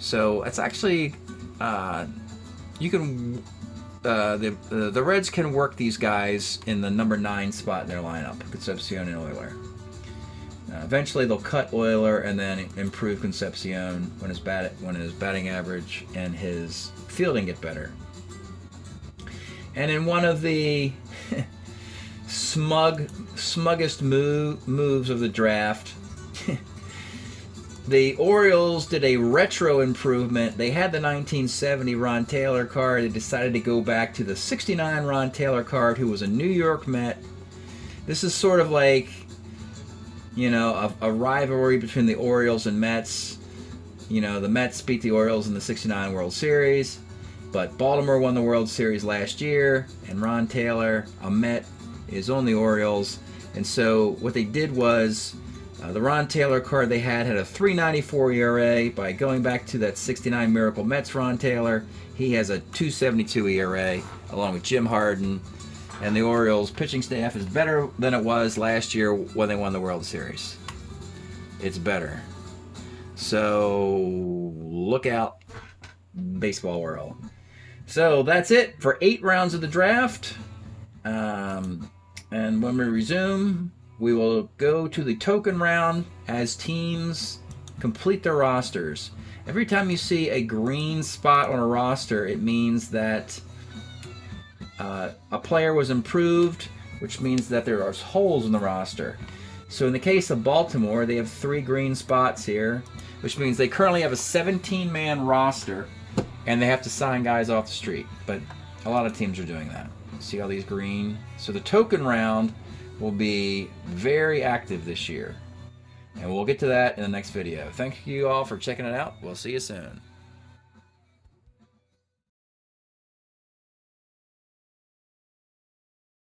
So it's actually you can. The Reds can work these guys in the number 9 spot in their lineup, Concepcion and Euler. Eventually they'll cut Euler and then improve Concepcion when his batting average and his fielding get better. And in one of the smuggest moves of the draft, the Orioles did a retro improvement. They had the 1970 Ron Taylor card. They decided to go back to the 69 Ron Taylor card, who was a New York Met. This is sort of like, a rivalry between the Orioles and Mets. The Mets beat the Orioles in the 69 World Series, but Baltimore won the World Series last year, and Ron Taylor, a Met, is on the Orioles. And so what they did was The Ron Taylor card they had a 3.94 ERA. By going back to that 69 Miracle Mets Ron Taylor, he has a 2.72 ERA, along with Jim Harden. And the Orioles pitching staff is better than it was last year when they won the World Series. It's better. So look out, baseball world. So that's it for 8 rounds of the draft. And when we resume, we will go to the token round as teams complete their rosters. Every time you see a green spot on a roster, it means that a player was improved, which means that there are holes in the roster. So in the case of Baltimore, they have 3 green spots here, which means they currently have a 17-man roster, and they have to sign guys off the street. But a lot of teams are doing that. See all these green? So the token round will be very active this year. And we'll get to that in the next video. Thank you all for checking it out. We'll see you soon.